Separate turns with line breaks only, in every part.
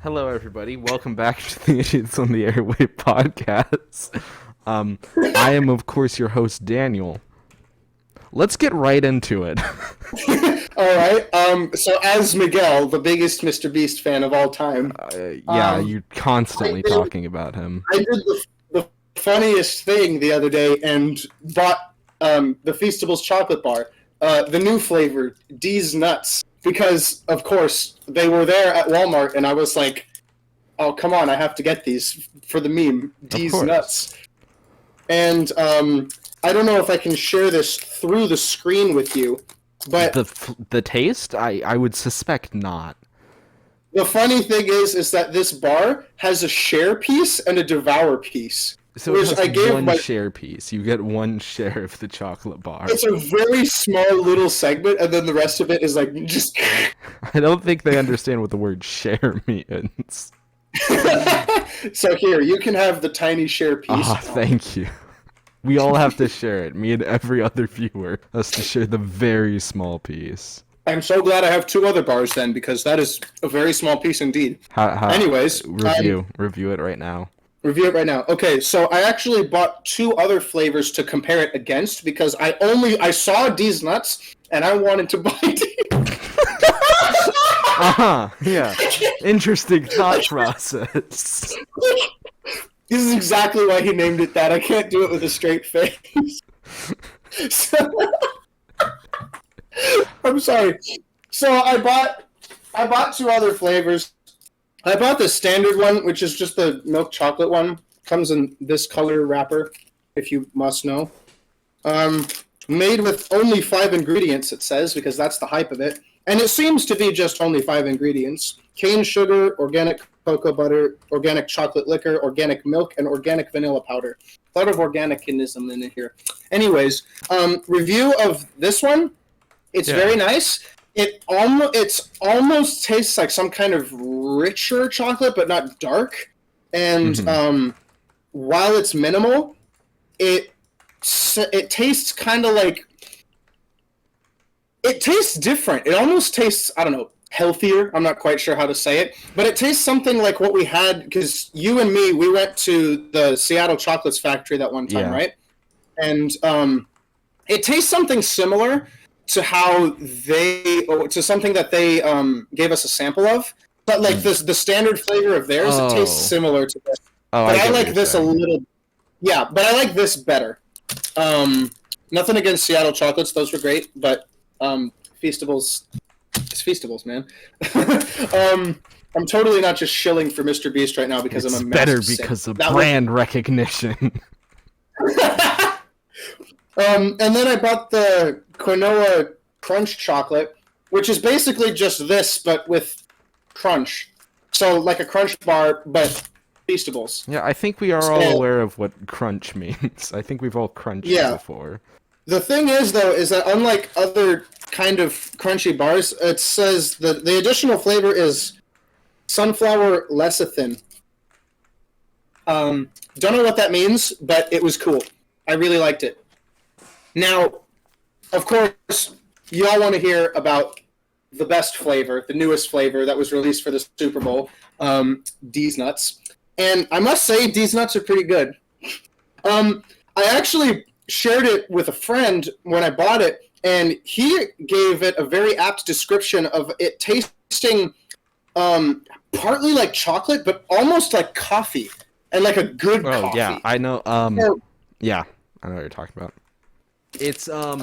Hello, everybody. Welcome back to the Idiots on the Airwave podcast. I am, of course, your host, Daniel. Let's get right into it.
All right. So as Miguel, the biggest Mr. Beast fan of all time,
You're constantly talking about him.
I did the funniest thing the other day and bought the Feastables chocolate bar, the new flavor, Deez nuts, because of course they were there at Walmart, and I was like, "Oh, come on, I have to get these for the meme, Deez nuts." And I don't know if I can share this through the screen with you, but
the taste, I would suspect not.
The funny thing is that this bar has a share piece and a devour piece.
So it has one share piece. You get one share of the chocolate bar.
It's a very small little segment, and then the rest of it is like just.
I don't think they understand what the word share means.
So here, you can have the tiny share piece.
Ah, thank you. We all have to share it. Me and every other viewer has to share the very small piece.
I'm so glad I have two other bars then, because that is a very small piece indeed. Anyways,
review it right now.
Review it right now. Okay, so I actually bought two other flavors to compare it against because I saw Deez nuts and I wanted to buy Deez.
Yeah. Interesting thought process.
This is exactly why he named it that. I can't do it with a straight face. I'm sorry. So I bought two other flavors. I bought the standard one, which is just the milk chocolate one. Comes in this color wrapper, if you must know. Made with only 5 ingredients, it says, because that's the hype of it. And it seems to be just only 5 ingredients. Cane sugar, organic cocoa butter, organic chocolate liquor, organic milk, and organic vanilla powder. A lot of organicism in here. Anyways, review of this one. It's very nice. It almost tastes like some kind of richer chocolate, but not dark. And while it's minimal, it tastes kind of like... It tastes different. It almost tastes, I don't know, healthier. I'm not quite sure how to say it. But it tastes something like what we had, because you and me, we went to the Seattle Chocolates Factory that one time, right? And it tastes something similar to something that they gave us a sample of, but like the standard flavor of theirs, it tastes similar to this. But I like this a little, but I like this better. Nothing against Seattle Chocolates; those were great, but Feastables, it's Feastables, man. I'm totally not just shilling for Mr. Beast right now because I'm a
better because of brand recognition.
And then I bought the Quinoa Crunch chocolate, which is basically just this, but with crunch. So like a crunch bar, but Feastables.
Yeah, I think we are all aware of what crunch means. I think we've all crunched before.
The thing is, though, is that unlike other kind of crunchy bars, it says that the additional flavor is sunflower lecithin. Don't know what that means, but it was cool. I really liked it. Now, of course, you all want to hear about the best flavor, the newest flavor that was released for the Super Bowl, Deez nuts. And I must say, Deez nuts are pretty good. I actually shared it with a friend when I bought it, and he gave it a very apt description of it tasting partly like chocolate, but almost like coffee, and like a good coffee.
Oh, yeah, I know. Yeah, I know what you're talking about. It's how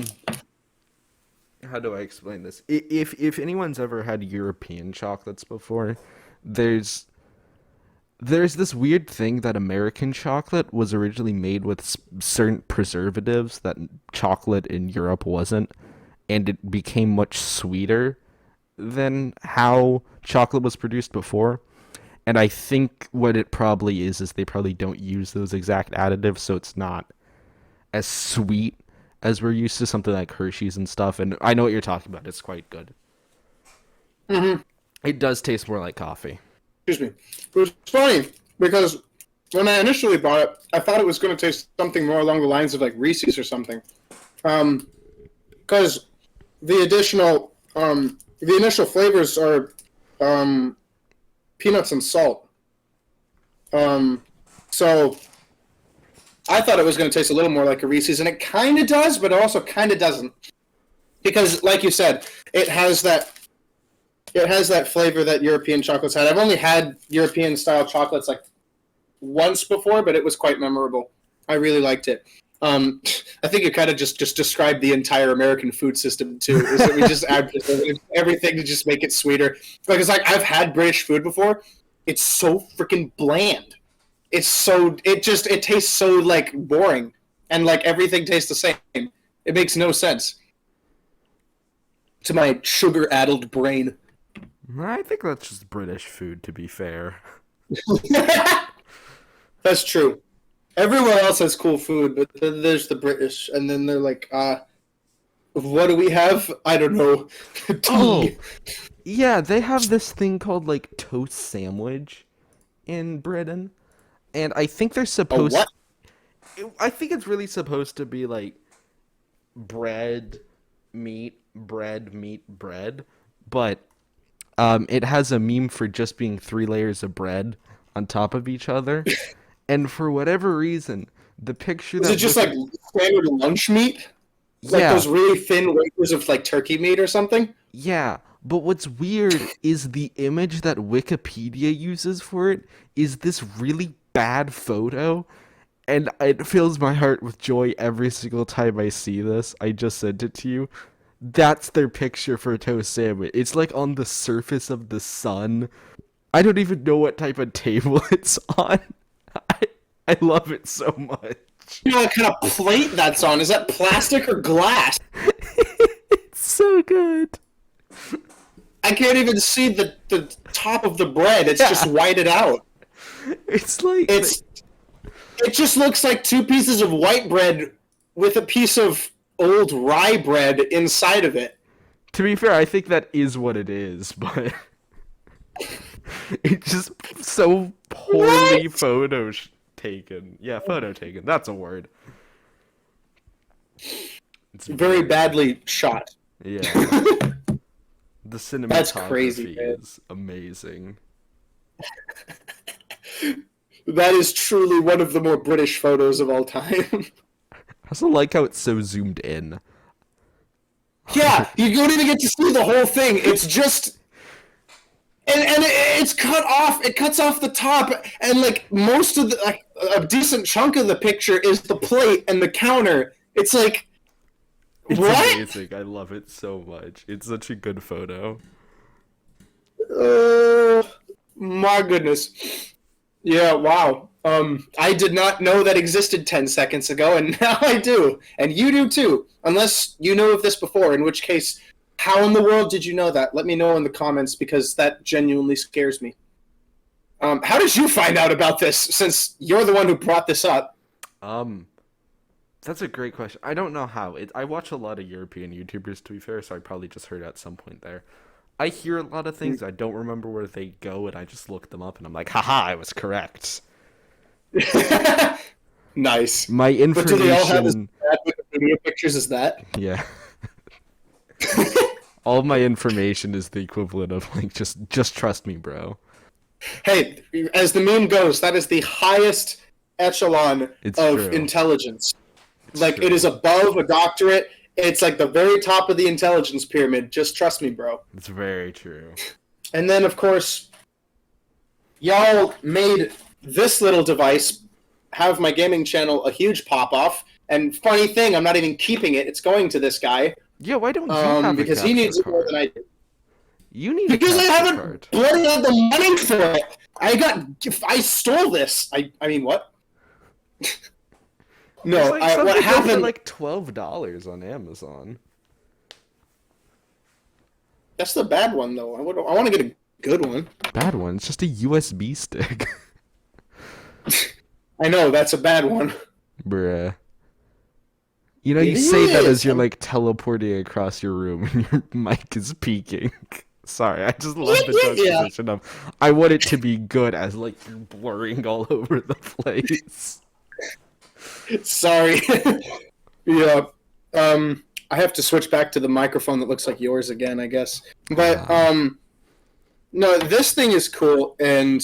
do I explain this? If anyone's ever had European chocolates before, there's this weird thing that American chocolate was originally made with certain preservatives that chocolate in Europe wasn't, and it became much sweeter than how chocolate was produced before. And I think what it probably is they probably don't use those exact additives, so it's not as sweet as we're used to something like Hershey's and stuff. And I know what you're talking about. It's quite good.
Mm-hmm.
It does taste more like coffee.
Excuse me. It was funny because when I initially bought it, I thought it was going to taste something more along the lines of like Reese's or something. Because the initial flavors are peanuts and salt. So I thought it was going to taste a little more like a Reese's, and it kind of does, but it also kind of doesn't. Because, like you said, it has that flavor that European chocolates had. I've only had European-style chocolates like once before, but it was quite memorable. I really liked it. I think it kind of just described the entire American food system too. Is that we just add everything to just make it sweeter. Like it's like I've had British food before. It's so freaking bland. It tastes so like boring, and like everything tastes the same. It makes no sense to my sugar-addled brain.
I think that's just British food, to be fair.
That's true. Everywhere else has cool food, but then there's the British, and then they're like, what do we have? I don't know.
Oh, yeah, they have this thing called, like, toast sandwich in Britain, and I think they're supposed...
what?
I think it's really supposed to be, like, bread, meat, bread, but it has a meme for just being 3 layers of bread on top of each other. And for whatever reason, the picture
Is it just like standard lunch meat? Like those really thin wafers of like turkey meat or something?
Yeah, but what's weird is the image that Wikipedia uses for it is this really bad photo, and it fills my heart with joy every single time I see this. I just sent it to you. That's their picture for toast sandwich. It's like on the surface of the sun. I don't even know what type of table it's on. I love it so much.
You know what kind of plate that's on? Is that plastic or glass?
It's so good.
I can't even see the top of the bread. It's just whited out.
It's like...
It just looks like 2 pieces of white bread with a piece of old rye bread inside of it.
To be fair, I think that is what it is, but... It's just so poorly photo taken. Yeah, photo taken. That's a word.
It's very badly shot.
Yeah. The cinematography
That's crazy,
is amazing.
That is truly one of the more British photos of all time.
I also like how it's so zoomed in.
Yeah, you don't even get to see the whole thing. It's just... And it's cut off. It cuts off the top, and like most of the like a decent chunk of the picture is the plate and the counter. It's like,
it's
what?
Amazing. I love it so much. It's such a good photo.
My goodness. Yeah. Wow. I did not know that existed 10 seconds ago, and now I do, and you do too. Unless you know of this before, in which case. How in the world did you know that? Let me know in the comments, because that genuinely scares me. How did you find out about this, since you're the one who brought this up?
That's a great question. I don't know how. I watch a lot of European YouTubers, to be fair, so I probably just heard at some point there. I hear a lot of things. I don't remember where they go, and I just look them up, and I'm like, haha, I was correct.
Nice.
My information... But do they all have as
bad Wikipedia pictures as that?
Yeah. All my information is the equivalent of like just trust me, bro.
Hey, as the meme goes, that is the highest echelon of intelligence. Like it is above a doctorate. It's like the very top of the intelligence pyramid. Just trust me, bro.
It's very true.
And then of course, y'all made this little device have my gaming channel a huge pop off. And funny thing, I'm not even keeping it. It's going to to this guy.
Yeah, why don't you have
because he needs it more than I do.
You need
because I haven't bloody had the money for it. I stole this. I mean what? No, what happened?
For like $12 on Amazon.
That's the bad one though. I want to get a good one.
Bad one? It's just a USB stick.
I know that's a bad one.
Bruh. You know, you say that as you're, like, teleporting across your room and your mic is peaking. Sorry, I just love the juxtaposition of... I want it to be good as, like, you're blurring all over the place.
Sorry. Yeah. I have to switch back to the microphone that looks like yours again, I guess. But, No, this thing is cool, and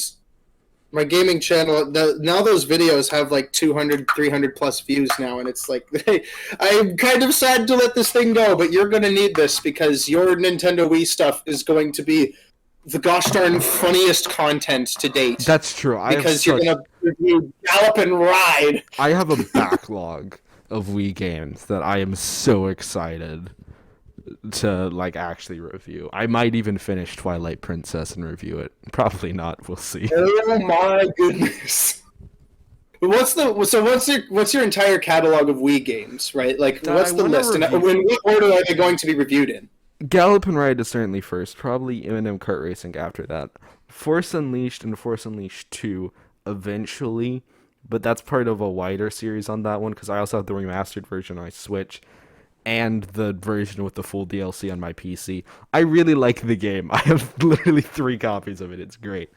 my gaming channel, now those videos have like 200, 300 plus views now, and it's like, I'm kind of sad to let this thing go, but you're going to need this because your Nintendo Wii stuff is going to be the gosh darn funniest content to date.
That's true.
Because you're going to review Gallop and Ride.
I have a backlog of Wii games that I am so excited to like actually review. I might even finish Twilight Princess and review it. Probably not. We'll see.
Oh my goodness. What's your entire catalog of Wii games, right? Like, what's the list? And in what order are they going to be reviewed in?
Gallop and Ride is certainly first. Probably M&M Kart Racing after that. Force Unleashed and Force Unleashed 2 eventually, but that's part of a wider series on that one because I also have the remastered version on my Switch and the version with the full DLC on my PC. I really like the game. I have literally 3 copies of it. It's great.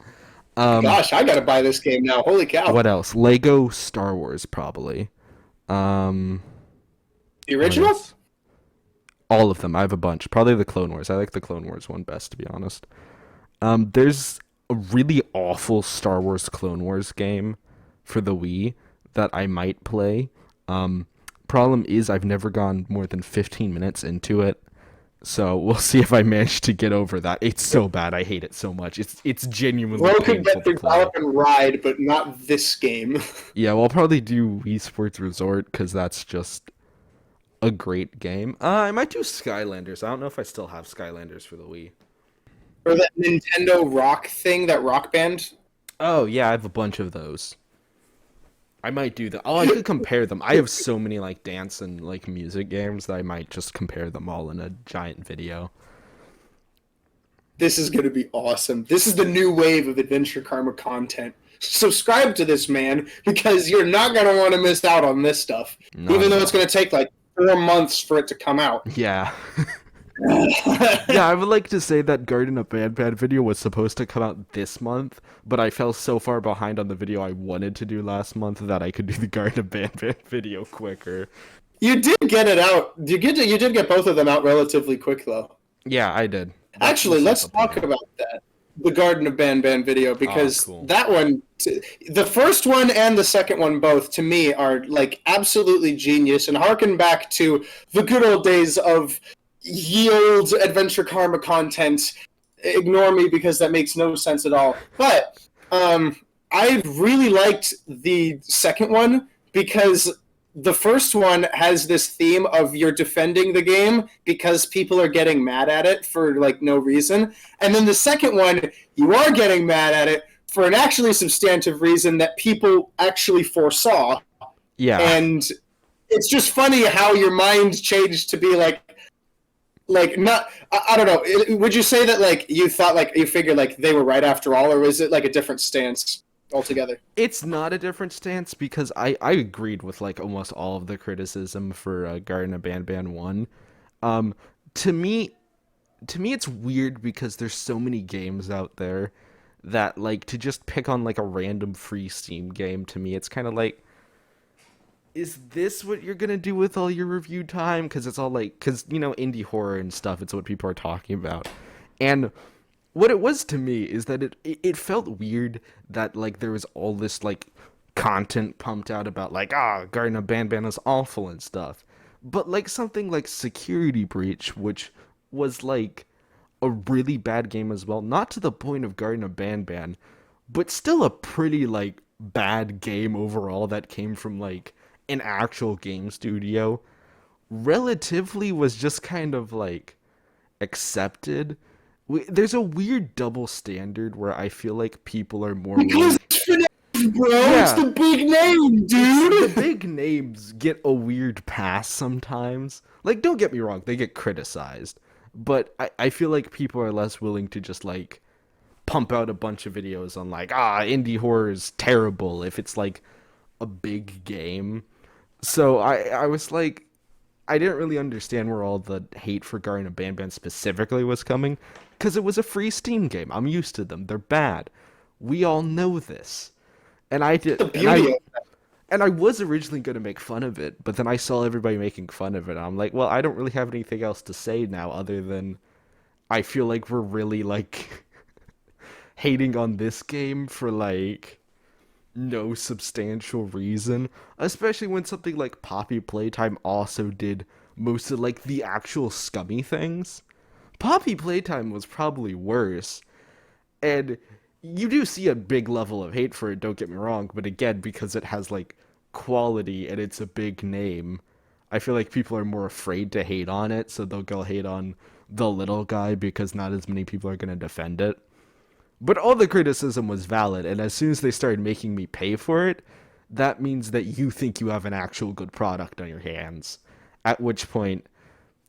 Gosh, I gotta buy this game now. Holy cow.
What else? Lego Star Wars, probably.
The original?
All of them. I have a bunch. Probably the Clone Wars. I like the Clone Wars one best, to be honest. There's a really awful Star Wars Clone Wars game for the Wii that I might play. Problem is I've never gone more than 15 minutes into it. So we'll see if I manage to get over that. It's so bad. I hate it so much. It's genuinely
Well,
painful
could get through
to play.
Gallop and Ride, but not this game.
Yeah, well, I'll probably do Wii Sports Resort because that's just a great game. I might do Skylanders. I don't know if I still have Skylanders for the Wii.
Or that Nintendo Rock thing, that Rock Band.
Oh, yeah, I have a bunch of those. I might do that. Oh, I could compare them. I have so many like dance and like music games that I might just compare them all in a giant video.
This is going to be awesome. This is the new wave of AdventureKarma content. Subscribe to this, man, because you're not going to want to miss out on this stuff. Even though it's going to take like 4 months for it to come out.
Yeah. Yeah, I would like to say that Garden of Banban video was supposed to come out this month, but I fell so far behind on the video I wanted to do last month that I could do the Garden of Banban video quicker.
You did get it out. You did get both of them out relatively quick, though.
Yeah, I did.
Actually, let's talk about that. The Garden of Banban video, because
cool.
that one, the first one and the second one both, to me, are like absolutely genius and harken back to the good old days of yield AdventureKarma content. Ignore me because that makes no sense at all. But I really liked the second one because the first one has this theme of you're defending the game because people are getting mad at it for like no reason. And then the second one, you are getting mad at it for an actually substantive reason that people actually foresaw.
Yeah.
And it's just funny how your mind changed to be like not, I don't know. Would you say that like you thought like you figured like they were right after all, or was it like a different stance altogether?
It's not a different stance because I agreed with like almost all of the criticism for Garden of Banban 1. To me it's weird because there's so many games out there that like to just pick on like a random free Steam game, to me it's kind of like, is this what you're gonna do with all your review time? Because it's all like, because you know, indie horror and stuff, it's what people are talking about. And what it was to me is that it felt weird that like there was all this like content pumped out about like, Garden of Banban is awful and stuff, but like something like Security Breach, which was like a really bad game as well, not to the point of Garden of Banban, but still a pretty like bad game overall that came from like an actual game studio, relatively was just kind of like accepted. There's a weird double standard where I feel like people are more
because
willing...
bro, yeah. It's the big name, dude.
The big names get a weird pass sometimes. Like, don't get me wrong, they get criticized, but I feel like people are less willing to just like pump out a bunch of videos on like, indie horror is terrible if it's like a big game. So I was like, I didn't really understand where all the hate for Garden of Banban specifically was coming, because it was a free Steam game. I'm used to them. They're bad. We all know this. And I did. And I was originally going to make fun of it, but then I saw everybody making fun of it. And I'm like, well, I don't really have anything else to say now other than I feel like we're really like hating on this game for like no substantial reason, especially when something like Poppy Playtime also did most of like the actual scummy things. Poppy Playtime was probably worse, and you do see a big level of hate for it, don't get me wrong, but again, because it has like quality and it's a big name, I feel like people are more afraid to hate on it, so they'll go hate on the little guy because not as many people are going to defend it. But all the criticism was valid, and as soon as they started making me pay for it, that means that you think you have an actual good product on your hands. At which point,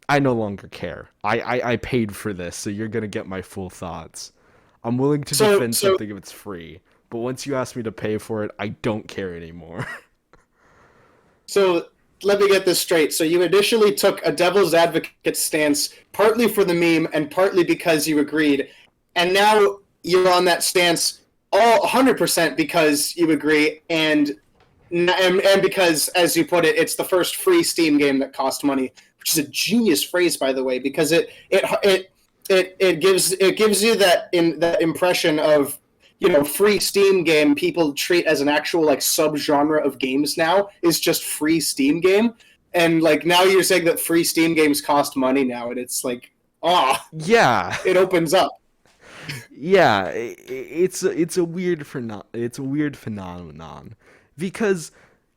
I no longer care. I paid for this, so you're gonna get my full thoughts. I'm willing to defend something if it's free, but once you ask me to pay for it, I don't care anymore.
So let me get this straight. So you initially took a devil's advocate stance, partly for the meme and partly because you agreed, and now you're on that stance all 100% because you agree, and because, as you put it, it's the first free Steam game that cost money, which is a genius phrase, by the way, because it gives you that impression of, you know, free Steam game people treat as an actual like subgenre of games now is just free Steam game, and like now you're saying that free Steam games cost money now, and it's like,
yeah,
it opens up.
Yeah, it's a weird phenomenon because,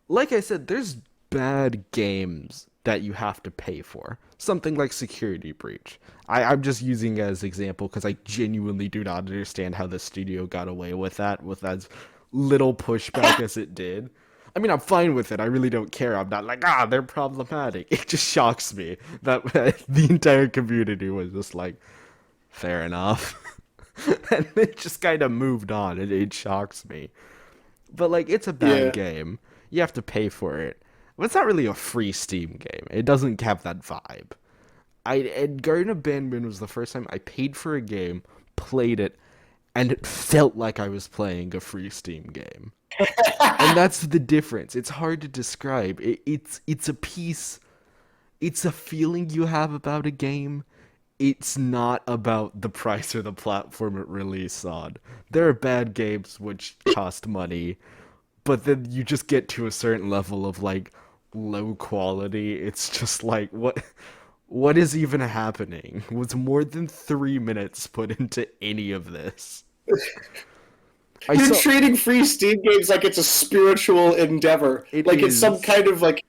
like I said, there's bad games that you have to pay for. Something like Security Breach. I'm just using it as example because I genuinely do not understand how the studio got away with that with as little pushback as it did. I mean, I'm fine with it. I really don't care. I'm not like, they're problematic. It just shocks me that the entire community was just like, fair enough. And it just kind of moved on. It shocks me. But, like, it's a bad game. You have to pay for it. But it's not really a free Steam game. It doesn't have that vibe. And Garden Abandonment was the first time I paid for a game, played it, and it felt like I was playing a free Steam game. And that's the difference. It's hard to describe. It's a piece. It's a feeling you have about a game. It's not about the price or the platform it released on. There are bad games which cost money, but then you just get to a certain level of like low quality. It's just like what is even happening? Was more than 3 minutes put into any of this?
You're treating free Steam games like it's a spiritual endeavor. It's some kind of like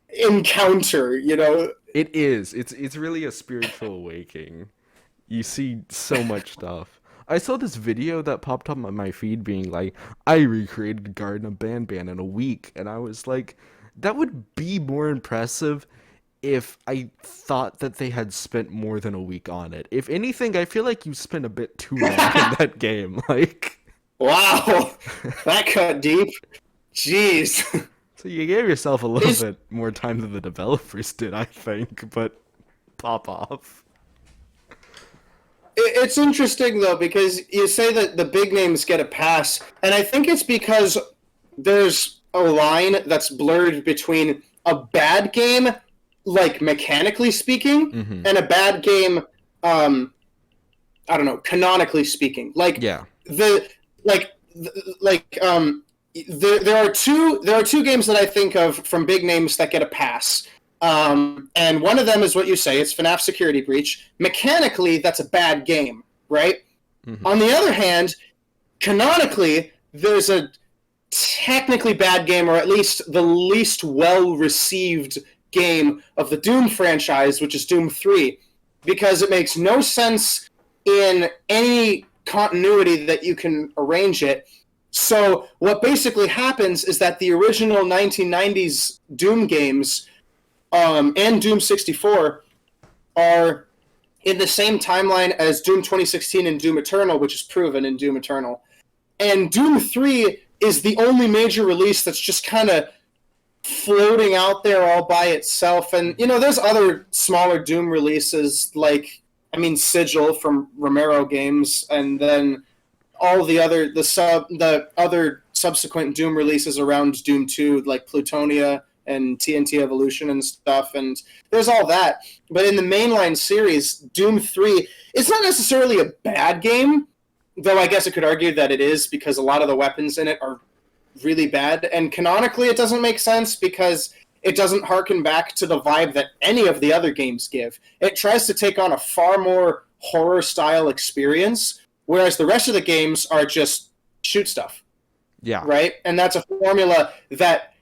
encounter, you know?
It is. It's really a spiritual awakening. You see so much stuff. I saw this video that popped up on my feed being like, I recreated Garden of Banban in a week, and I was like, that would be more impressive if I thought that they had spent more than a week on it. If anything, I feel like you spent a bit too long in that game. Like,
wow, that cut deep. Jeez.
So you gave yourself a little bit more time than the developers did, I think, but pop off.
It's interesting, though, because you say that the big names get a pass, and I think it's because there's a line that's blurred between a bad game, like mechanically speaking, and a bad game, I don't know, canonically speaking. Like, there are two games that I think of from big names that get a pass. And one of them is what you say, it's FNAF Security Breach. Mechanically, that's a bad game, right? On the other hand, canonically, there's a technically bad game, or at least the least well-received game of the Doom franchise, which is Doom 3, because it makes no sense in any continuity that you can arrange it. So what basically happens is that the original 1990s Doom games and Doom 64 are in the same timeline as Doom 2016 and Doom Eternal, which is proven in Doom Eternal. And Doom 3 is the only major release that's just kind of floating out there all by itself. And, you know, there's other smaller Doom releases, like, I mean, Sigil from Romero Games, and then all the other subsequent Doom releases around Doom 2, like Plutonia, and TNT Evolution and stuff, and there's all that. But in the mainline series, Doom 3, it's not necessarily a bad game, though I guess I could argue that it is because a lot of the weapons in it are really bad. And canonically, it doesn't make sense because it doesn't harken back to the vibe that any of the other games give. It tries to take on a far more horror-style experience, whereas the rest of the games are just shoot stuff.
Yeah.
Right? And that's a formula that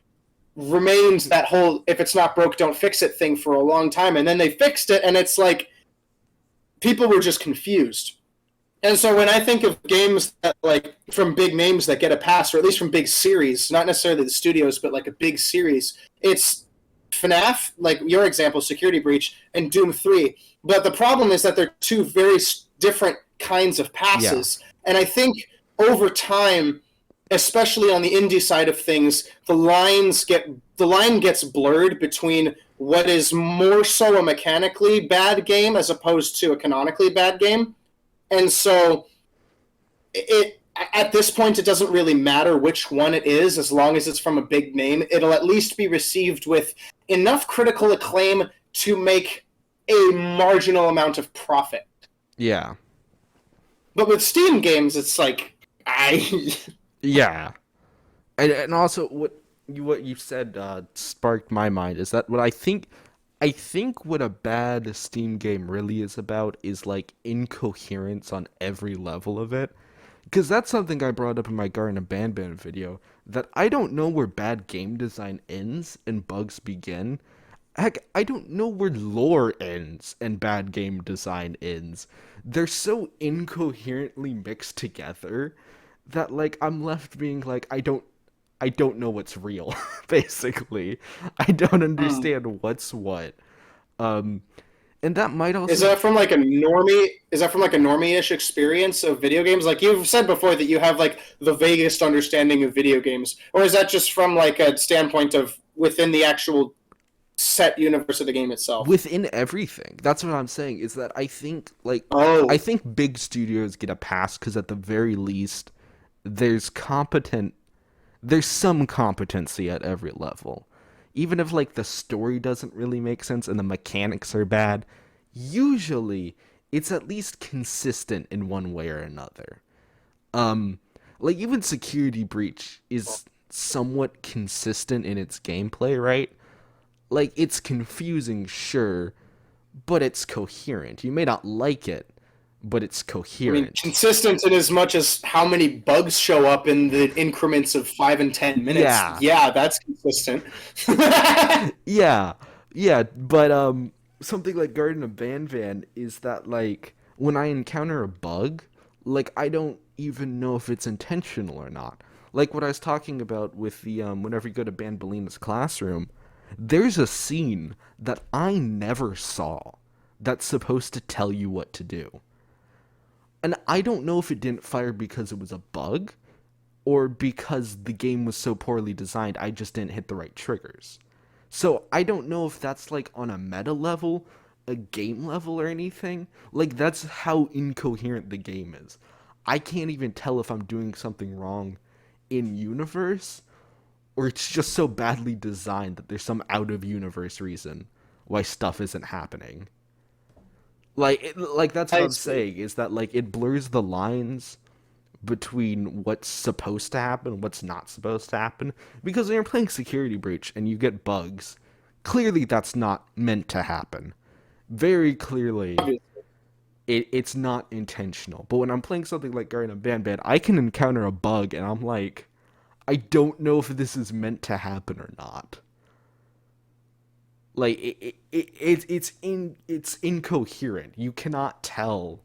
remains that whole if it's not broke, don't fix it thing for a long time. And then they fixed it, and it's like people were just confused. And so when I think of games that, like, from big names that get a pass, or at least from big series, not necessarily the studios, but like a big series, it's FNAF, like your example, Security Breach, and Doom 3. But the problem is that they're two very different kinds of passes. Yeah. And I think over time, especially on the indie side of things, the line gets blurred between what is more so a mechanically bad game as opposed to a canonically bad game. And so at this point, it doesn't really matter which one it is, as long as it's from a big name. It'll at least be received with enough critical acclaim to make a marginal amount of profit.
Yeah.
But with Steam games, it's like,
Yeah. And also, what you said sparked my mind is that what I think what a bad Steam game really is about is, like, incoherence on every level of it. Because that's something I brought up in my Garden of Banban video, that I don't know where bad game design ends and bugs begin. Heck, I don't know where lore ends and bad game design ends. They're so incoherently mixed together that, like, I'm left being like, I don't know what's real, basically. I don't understand what's what. And that might also...
Is that from like a normie-ish experience of video games? Like, you've said before that you have, like, the vaguest understanding of video games. Or is that just from, like, a standpoint of within the actual set universe of the game itself?
Within everything. That's what I'm saying, is that I think, like... I think big studios get a pass because at the very least, there's some competency at every level. Even if, like, the story doesn't really make sense and the mechanics are bad, usually it's at least consistent in one way or another. Like, even Security Breach is somewhat consistent in its gameplay, right? Like, it's confusing, sure, but it's coherent. You may not like it, but it's coherent.
I mean, consistent in as much as how many bugs show up in the increments of 5 and 10 minutes. Yeah, that's consistent.
Yeah, but something like Garden of Banban is that, like, when I encounter a bug, like, I don't even know if it's intentional or not. Like what I was talking about with the whenever you go to Banbalina's classroom, there's a scene that I never saw that's supposed to tell you what to do. And I don't know if it didn't fire because it was a bug, or because the game was so poorly designed I just didn't hit the right triggers. So I don't know if that's, like, on a meta level, a game level, or anything. Like, that's how incoherent the game is. I can't even tell if I'm doing something wrong in universe, or it's just so badly designed that there's some out-of-universe reason why stuff isn't happening. Like that's what I'm saying, is that, like, it blurs the lines between what's supposed to happen and what's not supposed to happen. Because when you're playing Security Breach and you get bugs, clearly that's not meant to happen. Very clearly, it's not intentional. But when I'm playing something like Garden of Banban, I can encounter a bug and I'm like, I don't know if this is meant to happen or not. Like, it's incoherent. You cannot tell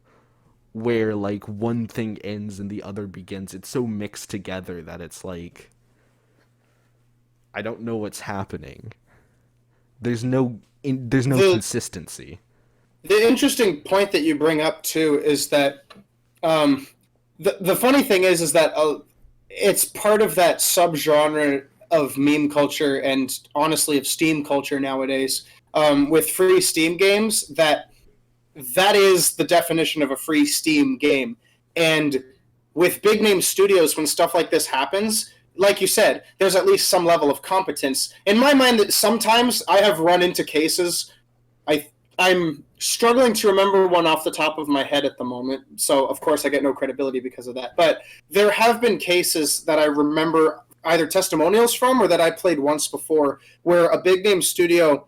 where, like, one thing ends and the other begins. It's so mixed together that it's like, I don't know what's happening. There's no consistency.
The interesting point that you bring up too is that the funny thing is that it's part of that subgenre of meme culture and honestly of Steam culture nowadays, with free Steam games, that is the definition of a free Steam game. And with big name studios, when stuff like this happens, like you said, there's at least some level of competence. In my mind, that sometimes I have run into cases. I'm struggling to remember one off the top of my head at the moment, so of course I get no credibility because of that. But there have been cases that I remember either testimonials from or that I played once before where a big name studio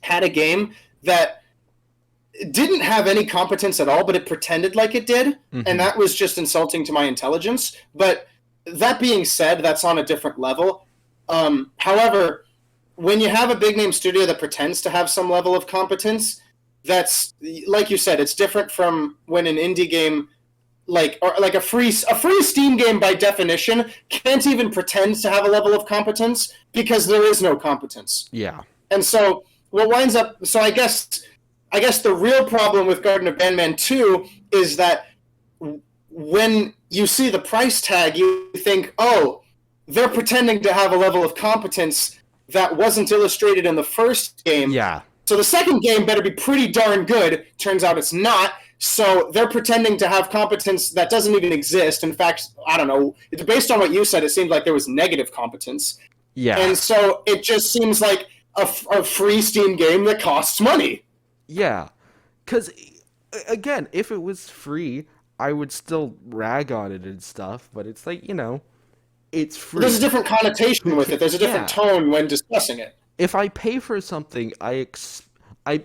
had a game that didn't have any competence at all, but it pretended like it did, and that was just insulting to my intelligence. But that being said, that's on a different level. However, when you have a big name studio that pretends to have some level of competence, that's, like you said, it's different from when an indie game, like a free Steam game by definition can't even pretend to have a level of competence because there is no competence.
Yeah.
And so what winds up, so I guess the real problem with Garden of Bandman 2 is that when you see the price tag, you think, oh, they're pretending to have a level of competence that wasn't illustrated in the first game.
Yeah.
So the second game better be pretty darn good. Turns out it's not. So they're pretending to have competence that doesn't even exist. In fact, I don't know. Based on what you said, it seemed like there was negative competence.
Yeah.
And so it just seems like a free Steam game that costs money.
Yeah. Because, again, if it was free, I would still rag on it and stuff. But it's like, it's free.
There's a different connotation with it. There's a different tone when discussing it.
If I pay for something,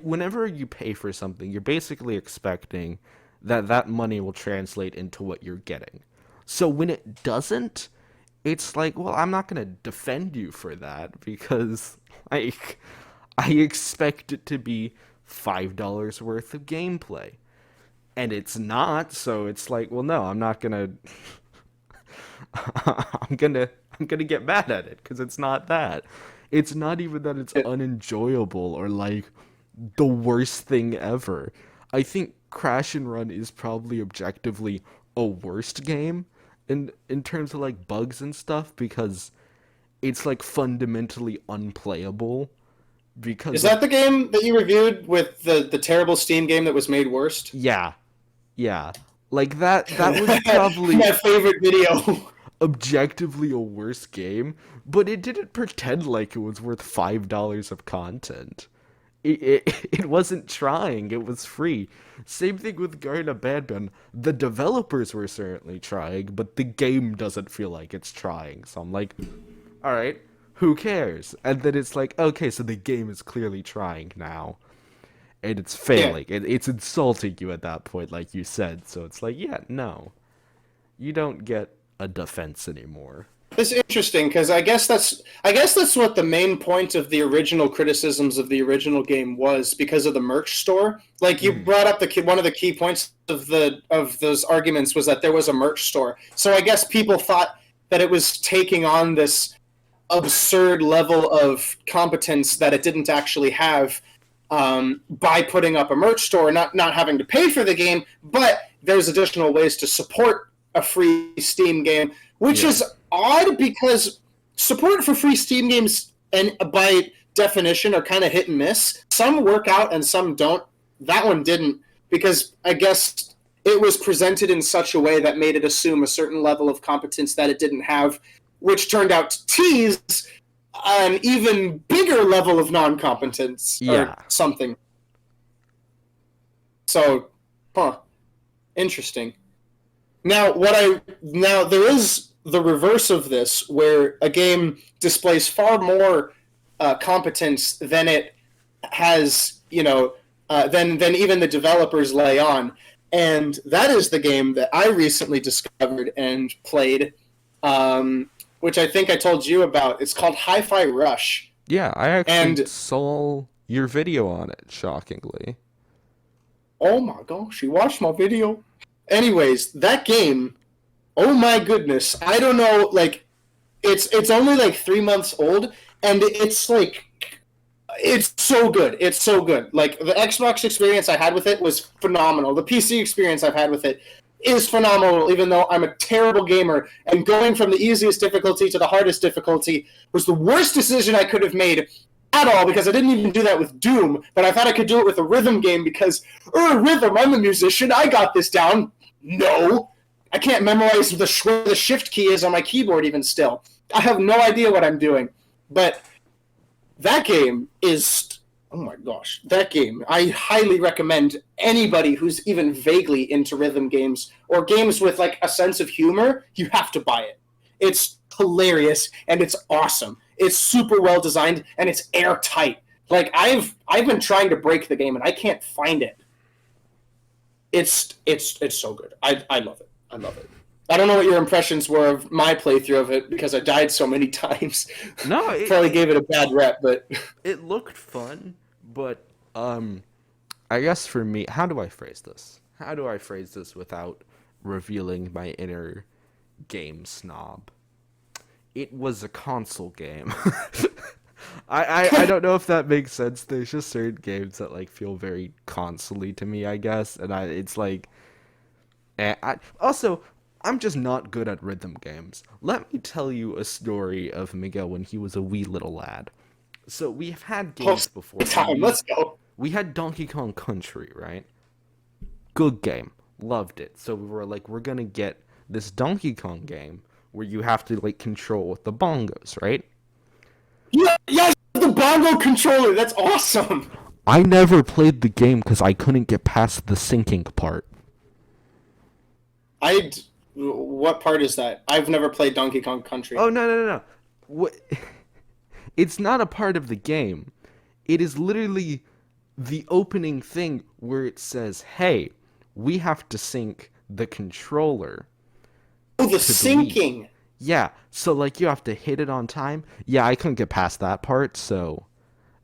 whenever you pay for something, you're basically expecting that money will translate into what you're getting. So when it doesn't, it's like, well, I'm not going to defend you for that because I expect it to be $5 worth of gameplay. And it's not, so it's like, well, no, I'm not going to I'm gonna get mad at it because it's not that. It's not even that it's unenjoyable or like the worst thing ever. I think Crash and Run is probably objectively a worst game in terms of like bugs and stuff because it's like fundamentally unplayable. Because
is that the game that you reviewed with the terrible Steam game that was made worst?
Yeah. Like that was probably
my favorite video.
Objectively a worse game, but it didn't pretend like it was worth $5 of content. It wasn't trying, it was free. Same thing with Garden of Bandman. The developers were certainly trying, but the game doesn't feel like it's trying. So I'm like, alright, who cares? And then it's like, okay, so the game is clearly trying now. And it's failing. Yeah. It's insulting you at that point, like you said. So it's like, yeah, no. You don't get a defense anymore.
It's interesting because I guess that's what the main point of the original criticisms of the original game was because of the merch store. Like you brought up one of the key points of those arguments was that there was a merch store. So I guess people thought that it was taking on this absurd level of competence that it didn't actually have by putting up a merch store, not having to pay for the game, but there's additional ways to support a free Steam game, which is odd because support for free Steam games and by definition are kind of hit and miss. Some work out and some don't. That one didn't because I guess it was presented in such a way that made it assume a certain level of competence that it didn't have, which turned out to tease an even bigger level of non-competence or something. So, interesting. Now there is the reverse of this, where a game displays far more competence than it has, than even the developers lay on, and that is the game that I recently discovered and played, which I think I told you about. It's called Hi-Fi Rush.
Yeah, I actually saw your video on it. Shockingly.
Oh my gosh, you watched my video. Anyways, that game, oh my goodness, I don't know, like, it's only like 3 months old, and it's so good. It's so good. Like, the Xbox experience I had with it was phenomenal. The PC experience I've had with it is phenomenal, even though I'm a terrible gamer, and going from the easiest difficulty to the hardest difficulty was the worst decision I could have made at all, because I didn't even do that with Doom, but I thought I could do it with a rhythm game because, rhythm, I'm a musician, I got this down. No. I can't memorize where the shift key is on my keyboard even still. I have no idea what I'm doing. But that game is, oh my gosh, that game. I highly recommend anybody who's even vaguely into rhythm games or games with like a sense of humor, you have to buy it. It's hilarious and it's awesome. It's super well designed and it's airtight. Like I've been trying to break the game and I can't find it. It's so good. I love it. I love it. I don't know what your impressions were of my playthrough of it because I died so many times.
No,
Probably gave it a bad rep, but
it looked fun, but I guess for me, how do I phrase this? How do I phrase this without revealing my inner game snob? It was a console game. I don't know if that makes sense. There's just certain games that like feel very console-y to me, I guess, and it's like, also I'm just not good at rhythm games. Let me tell you a story of Miguel when he was a wee little lad. So we have had games before.
Let's go.
We had Donkey Kong Country, right? Good game. Loved it. So we were like, we're gonna get this Donkey Kong game where you have to like control with the bongos, right?
Yeah, yes, the bongo controller. That's awesome.
I never played the game because I couldn't get past the sinking part.
What part is that? I've never played Donkey Kong Country.
Oh, no. What? It's not a part of the game. It is literally the opening thing where it says, hey, we have to sync the controller.
Oh, the syncing.
Yeah, so like you have to hit it on time. Yeah, I couldn't get past that part, so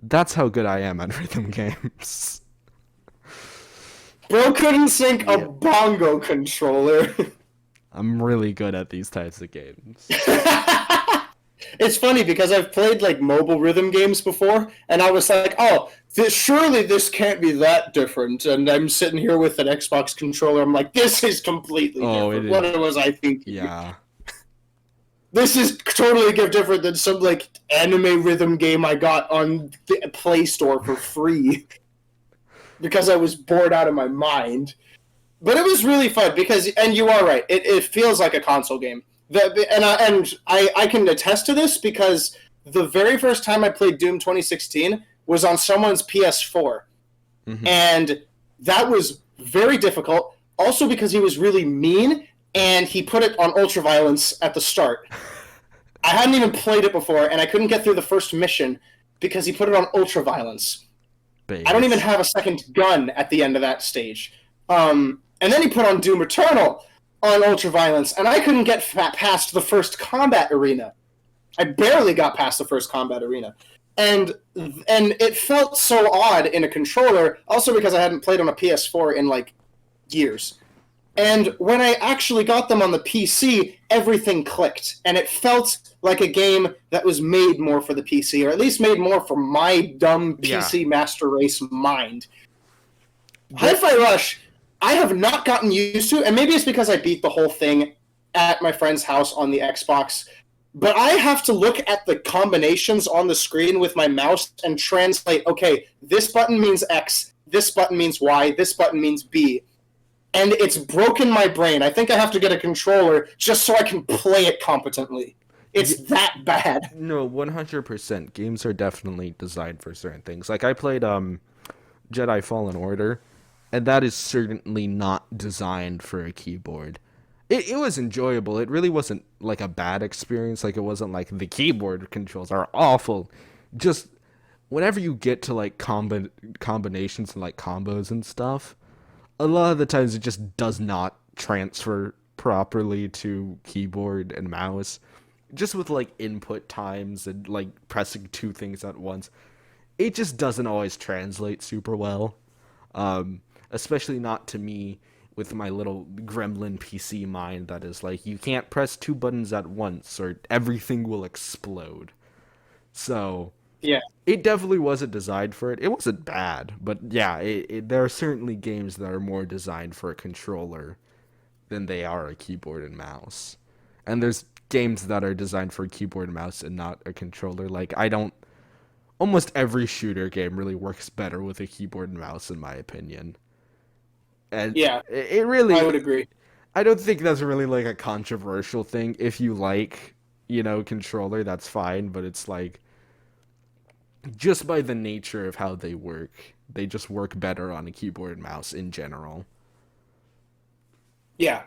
that's how good I am at rhythm games.
Bro couldn't sync a bongo controller.
I'm really good at these types of games.
It's funny because I've played like mobile rhythm games before, and I was like, "Oh, surely this can't be that different." And I'm sitting here with an Xbox controller. I'm like, "This is completely different." What was I thinking?
Yeah.
This is totally different than some like anime rhythm game I got on the Play Store for free because I was bored out of my mind. But it was really fun because, and you are right, it feels like a console game. I can attest to this because the very first time I played Doom 2016 was on someone's PS4. Mm-hmm. And that was very difficult, also because he was really mean, and he put it on ultraviolence at the start. I hadn't even played it before, and I couldn't get through the first mission because he put it on ultraviolence. I don't even have a second gun at the end of that stage. And then he put on Doom Eternal on ultraviolence, and I couldn't get past the first combat arena. I barely got past the first combat arena. And it felt so odd in a controller, also because I hadn't played on a PS4 in, like, years. And when I actually got them on the PC, everything clicked. And it felt like a game that was made more for the PC, or at least made more for my dumb PC Master Race mind. Hi-Fi Rush, I have not gotten used to, and maybe it's because I beat the whole thing at my friend's house on the Xbox, but I have to look at the combinations on the screen with my mouse and translate, okay, this button means X, this button means Y, this button means B. And it's broken my brain. I think I have to get a controller just so I can play it competently. It's that bad.
No, 100%. Games are definitely designed for certain things. Like, I played Jedi Fallen Order, and that is certainly not designed for a keyboard. It was enjoyable. It really wasn't, like, a bad experience. Like, it wasn't like the keyboard controls are awful. Just whenever you get to, like, combinations and, like, combos and stuff, a lot of the times it just does not transfer properly to keyboard and mouse. Just with, like, input times and, like, pressing two things at once, it just doesn't always translate super well. Especially not to me with my little gremlin PC mind that is like, you can't press two buttons at once or everything will explode. So,
yeah,
it definitely wasn't designed for it. It wasn't bad, but yeah, there are certainly games that are more designed for a controller than they are a keyboard and mouse. And there's games that are designed for a keyboard and mouse and not a controller. Like, almost every shooter game really works better with a keyboard and mouse, in my opinion. And
yeah,
it really,
I would agree.
I don't think that's really like a controversial thing. If you like, controller, that's fine, but it's like just by the nature of how they just work better on a keyboard and mouse in general.
Yeah,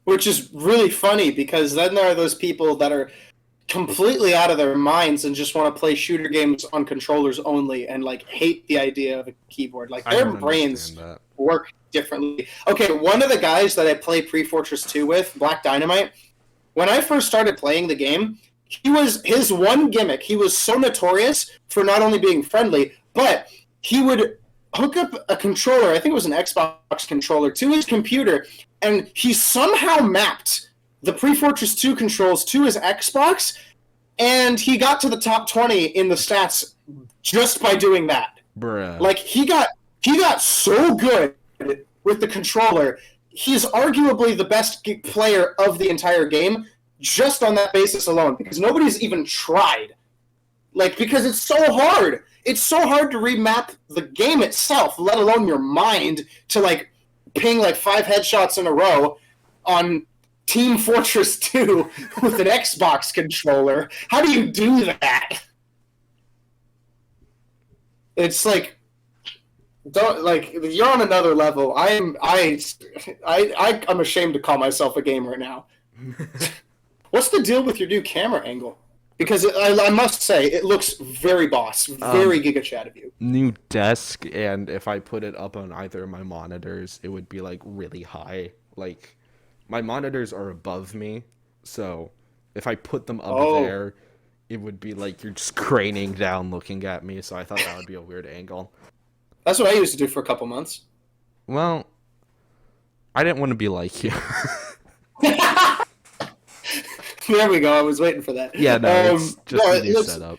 which is really funny because then there are those people that are completely out of their minds and just want to play shooter games on controllers only and like hate the idea of a keyboard. Like
I
their
don't
brains
understand that.
work differently. Okay, one of the guys that I play Pre-Fortress 2 with, Black Dynamite, when I first started playing the game, his one gimmick, he was so notorious for not only being friendly, but he would hook up a controller, I think it was an Xbox controller, to his computer, and he somehow mapped the Pre-Fortress 2 controls to his Xbox, and he got to the top 20 in the stats just by doing that.
Bruh.
Like, he got so good with the controller. He's arguably the best player of the entire game just on that basis alone, because nobody's even tried. Like, because it's so hard. It's so hard to remap the game itself, let alone your mind, to, like, ping, like, 5 headshots in a row on Team Fortress 2 with an Xbox controller. How do you do that? It's like, you're on another level. I'm ashamed to call myself a gamer now. What's the deal with your new camera angle? Because I must say, it looks very boss, very Giga Chad of you.
New desk, and if I put it up on either of my monitors, it would be like really high. Like, my monitors are above me, so if I put them up there, it would be like you're just craning down looking at me, so I thought that would be a weird angle.
That's what I used to do for a couple months.
Well, I didn't want to be like you.
There we go. I was waiting for that.
Yeah, no, it's just a new setup.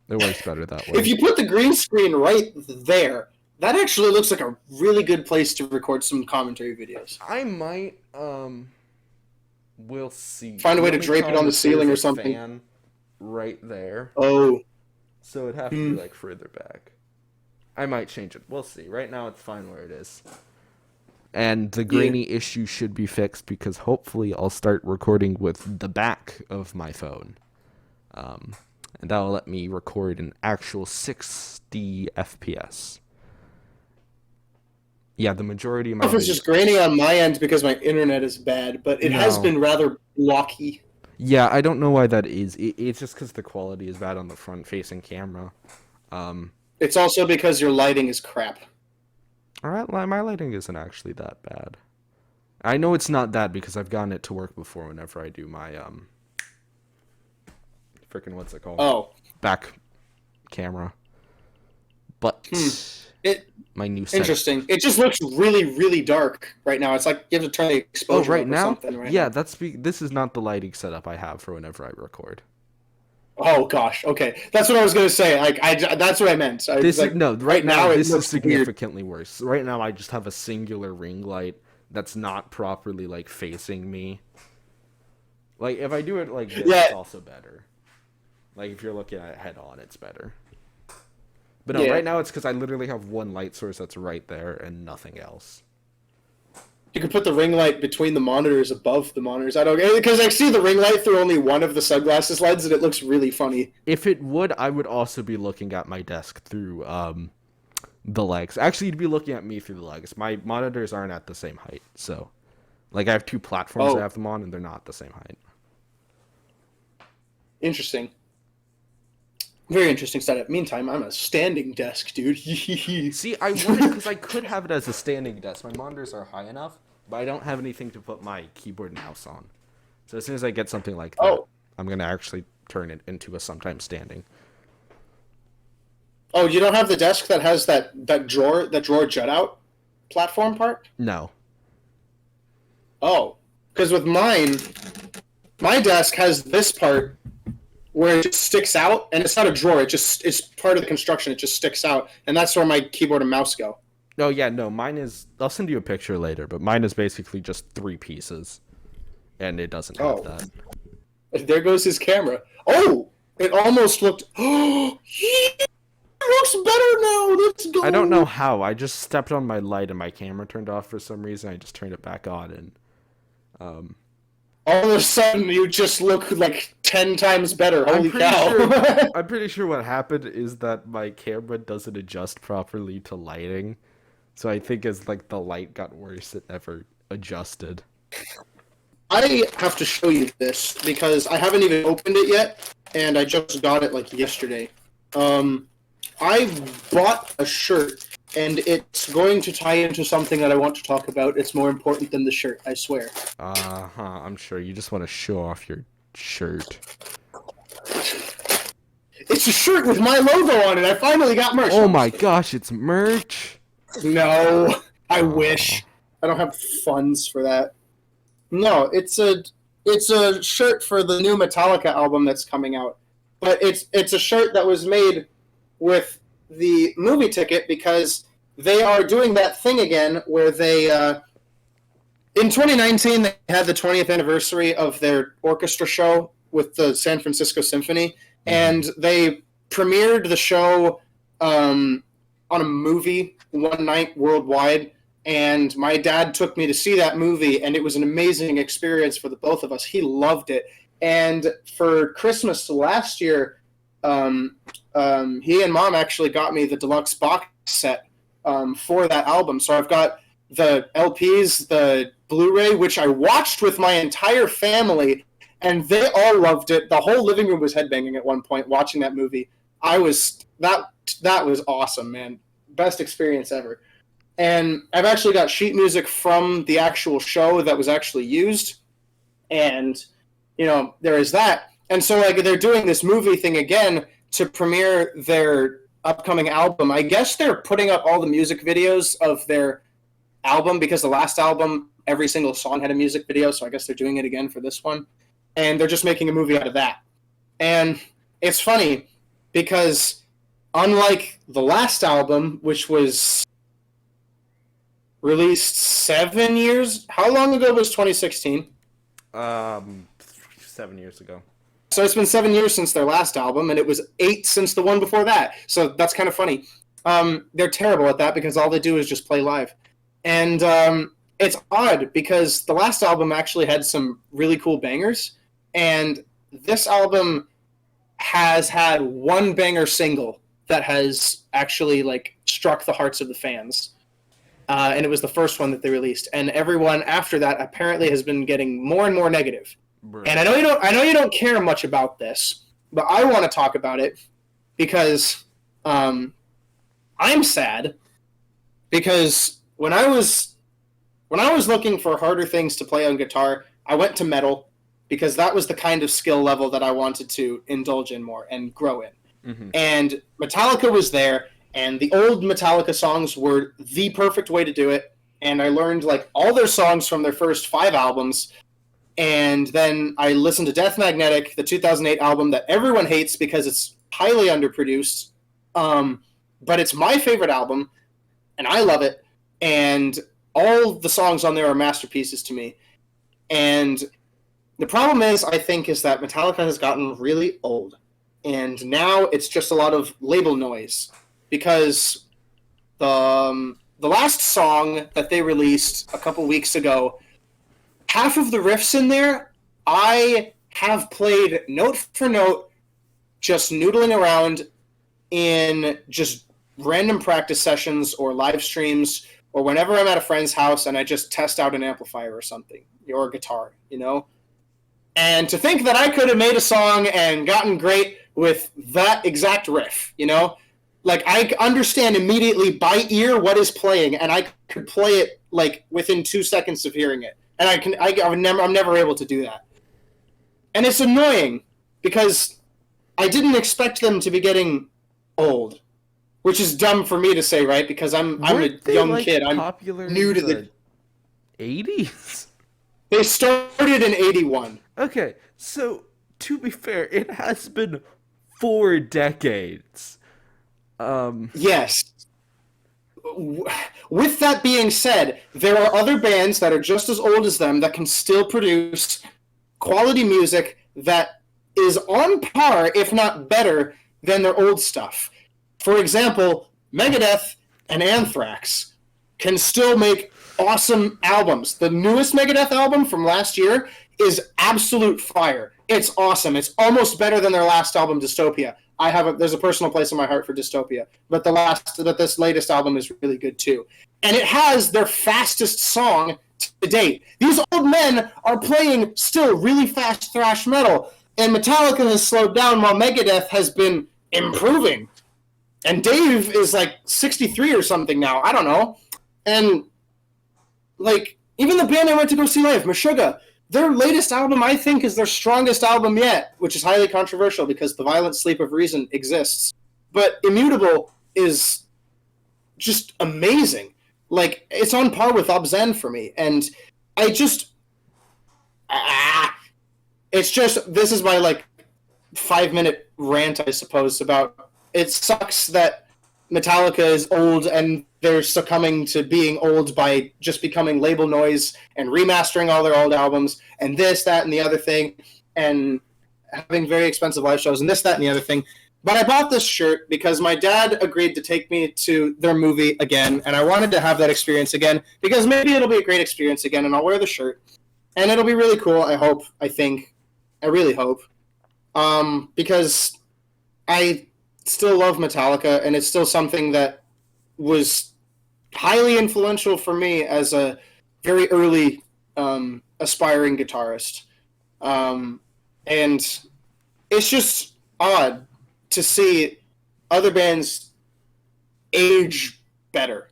It works better that way.
If you put the green screen right there, that actually looks like a really good place to record some commentary videos.
I might, we'll see.
Find a way to drape it on the ceiling or something.
Fan right there.
Oh.
So it'd have to be like further back. I might change it. We'll see. Right now it's fine where it is. And the grainy issue should be fixed because hopefully I'll start recording with the back of my phone. And that'll let me record an actual 60 FPS. Yeah, the majority of my...
I don't know if it's just grainy on my end because my internet is bad, but it has been rather blocky.
Yeah, I don't know why that is. It's just because the quality is bad on the front-facing camera.
It's also because your lighting is crap.
Alright, my lighting isn't actually that bad. I know it's not that because I've gotten it to work before whenever I do my, freaking what's it called?
Oh.
Back camera. But my new setup.
Interesting. It just looks really, really dark right now. It's like you have to turn the exposure
right
up or
now?
something right
yeah,
now.
This is not the lighting setup I have for whenever I record.
Oh gosh, okay. That's what I was gonna say. Like, that's what I meant.
Right now this is significantly
weird.
worse. Right now I just have a singular ring light that's not properly like facing me. Like if I do it like this, it's also better. Like if you're looking at it head on, it's better. But no, right now it's because I literally have one light source that's right there and nothing else.
You could put the ring light between the monitors, above the monitors. I don't, because I see the ring light through only one of the sunglasses lens, and it looks really funny.
If it would, I would also be looking at my desk through the legs. Actually, you'd be looking at me through the legs. My monitors aren't at the same height, so like I have two platforms I have them on, and they're not the same height.
Interesting. Very interesting setup. Meantime, I'm a standing desk, dude.
See, I wanted because I could have it as a standing desk. My monitors are high enough, but I don't have anything to put my keyboard and mouse on. So as soon as I get something like that, I'm gonna actually turn it into a sometimes standing.
Oh, you don't have the desk that has that drawer jut out platform part?
No.
Oh, because with mine, my desk has this part where it just sticks out, and it's not a drawer. It's part of the construction. It just sticks out, and that's where my keyboard and mouse go.
Oh yeah, no, mine is. I'll send you a picture later, but mine is basically just 3 pieces, and it doesn't have that.
There goes his camera. Oh, it almost looked. Oh, it looks better now. Let's go.
I don't know how. I just stepped on my light and my camera turned off for some reason. I just turned it back on, Um,
All of a sudden, you just look like 10 times better. Holy cow.
I'm pretty sure what happened is that my camera doesn't adjust properly to lighting. So I think as like the light got worse, it never adjusted.
I have to show you this because I haven't even opened it yet, and I just got it like yesterday. I bought a shirt, and it's going to tie into something that I want to talk about. It's more important than the shirt, I swear.
I'm sure you just want to show off your shirt.
It's a shirt with my logo on it. I finally got merch.
Oh my gosh, it's merch.
No, I wish. I don't have funds for that. No, it's a shirt for the new Metallica album that's coming out. But it's a shirt that was made with the movie ticket because they are doing that thing again where they in 2019 they had the 20th anniversary of their orchestra show with the San Francisco Symphony, and they premiered the show on a movie one night worldwide. And my dad took me to see that movie, and it was an amazing experience for the both of us. He loved it. And for Christmas last year, he and Mom actually got me the deluxe box set for that album. So I've got the LPs, the Blu-ray, which I watched with my entire family, and they all loved it. The whole living room was headbanging at one point watching that movie. That was awesome, man. Best experience ever. And I've actually got sheet music from the actual show that was actually used. And, there is that. And so, like, they're doing this movie thing again to premiere their upcoming album. I guess they're putting up all the music videos of their album because the last album, every single song had a music video. So I guess they're doing it again for this one. And they're just making a movie out of that. And it's funny because unlike the last album, which was released 7 years. How long ago was 2016?
7 years ago.
So it's been 7 years since their last album, and it was 8 since the one before that. So that's kind of funny. They're terrible at that because all they do is just play live. And it's odd because the last album actually had some really cool bangers, and this album has had one banger single that has actually like struck the hearts of the fans. And it was the first one that they released, and everyone after that apparently has been getting more and more negative. Right. And I know you don't care much about this, but I want to talk about it because I'm sad because when I was looking for harder things to play on guitar, I went to metal because that was the kind of skill level that I wanted to indulge in more and grow in. Mm-hmm. And Metallica was there. And the old Metallica songs were the perfect way to do it. And I learned like all their songs from their first 5 albums. And then I listened to Death Magnetic, the 2008 album that everyone hates because it's highly underproduced. But it's my favorite album, and I love it. And all the songs on there are masterpieces to me. And the problem is, I think, is that Metallica has gotten really old. And now it's just a lot of label noise. Because the last song that they released a couple weeks ago, half of the riffs in there, I have played note for note, just noodling around in just random practice sessions or live streams or whenever I'm at a friend's house and I just test out an amplifier or something, or a guitar, And to think that I could have made a song and gotten great with that exact riff, Like, I understand immediately by ear what is playing, and I could play it, like, within 2 seconds of hearing it. And I'm never able to do that. And it's annoying, because I didn't expect them to be getting old. Which is dumb for me to say, right? Because I'm a young kid. I'm new to the
80s?
They started in 81.
Okay, so, to be fair, it has been 4 decades.
Yes. With that being said, there are other bands that are just as old as them that can still produce quality music that is on par, if not better, than their old stuff. For example, Megadeth and Anthrax can still make awesome albums. The newest Megadeth album from last year is absolute fire. It's awesome. It's almost better than their last album, Dystopia. There's a personal place in my heart for Dystopia, but this latest album is really good too. And it has their fastest song to date. These old men are playing still really fast thrash metal, and Metallica has slowed down while Megadeth has been improving. And Dave is like 63 or something now. I don't know. And like, even the band I went to go see live, Meshuggah, their latest album, I think, is their strongest album yet, which is highly controversial because The Violent Sleep of Reason exists. But Immutable is just amazing. Like, it's on par with Obscene for me. And I just... it's just... This is my, like, 5-minute rant, I suppose, about... It sucks that Metallica is old and they're succumbing to being old by just becoming label noise and remastering all their old albums and this, that, and the other thing, and having very expensive live shows and this, that, and the other thing. But I bought this shirt because my dad agreed to take me to their movie again, and I wanted to have that experience again because maybe it'll be a great experience again, and I'll wear the shirt. And it'll be really cool, I hope, I really hope. Because I still love Metallica, and it's still something that was highly influential for me as a very early aspiring guitarist. And it's just odd to see other bands age better.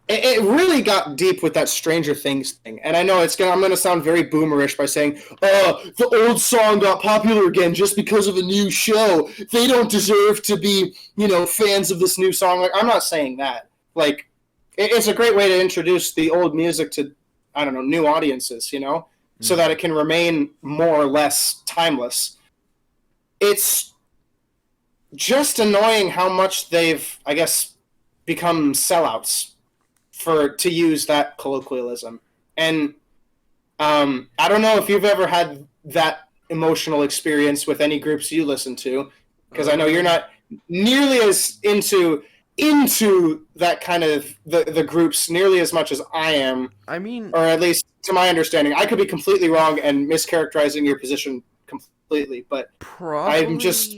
It really got deep with that Stranger Things thing. And I know I'm going to sound very boomerish by saying, the old song got popular again just because of a new show. They don't deserve to be, fans of this new song. Like, I'm not saying that. Like, it's a great way to introduce the old music to, I don't know, new audiences, so that it can remain more or less timeless. It's just annoying how much they've, I guess, become sellouts, to use that colloquialism. And I don't know if you've ever had that emotional experience with any groups you listen to, because I know you're not nearly as into that kind of the groups nearly as much as I am.
I mean,
or at least to my understanding. I could be completely wrong and mischaracterizing your position completely, but
probably
I'm just...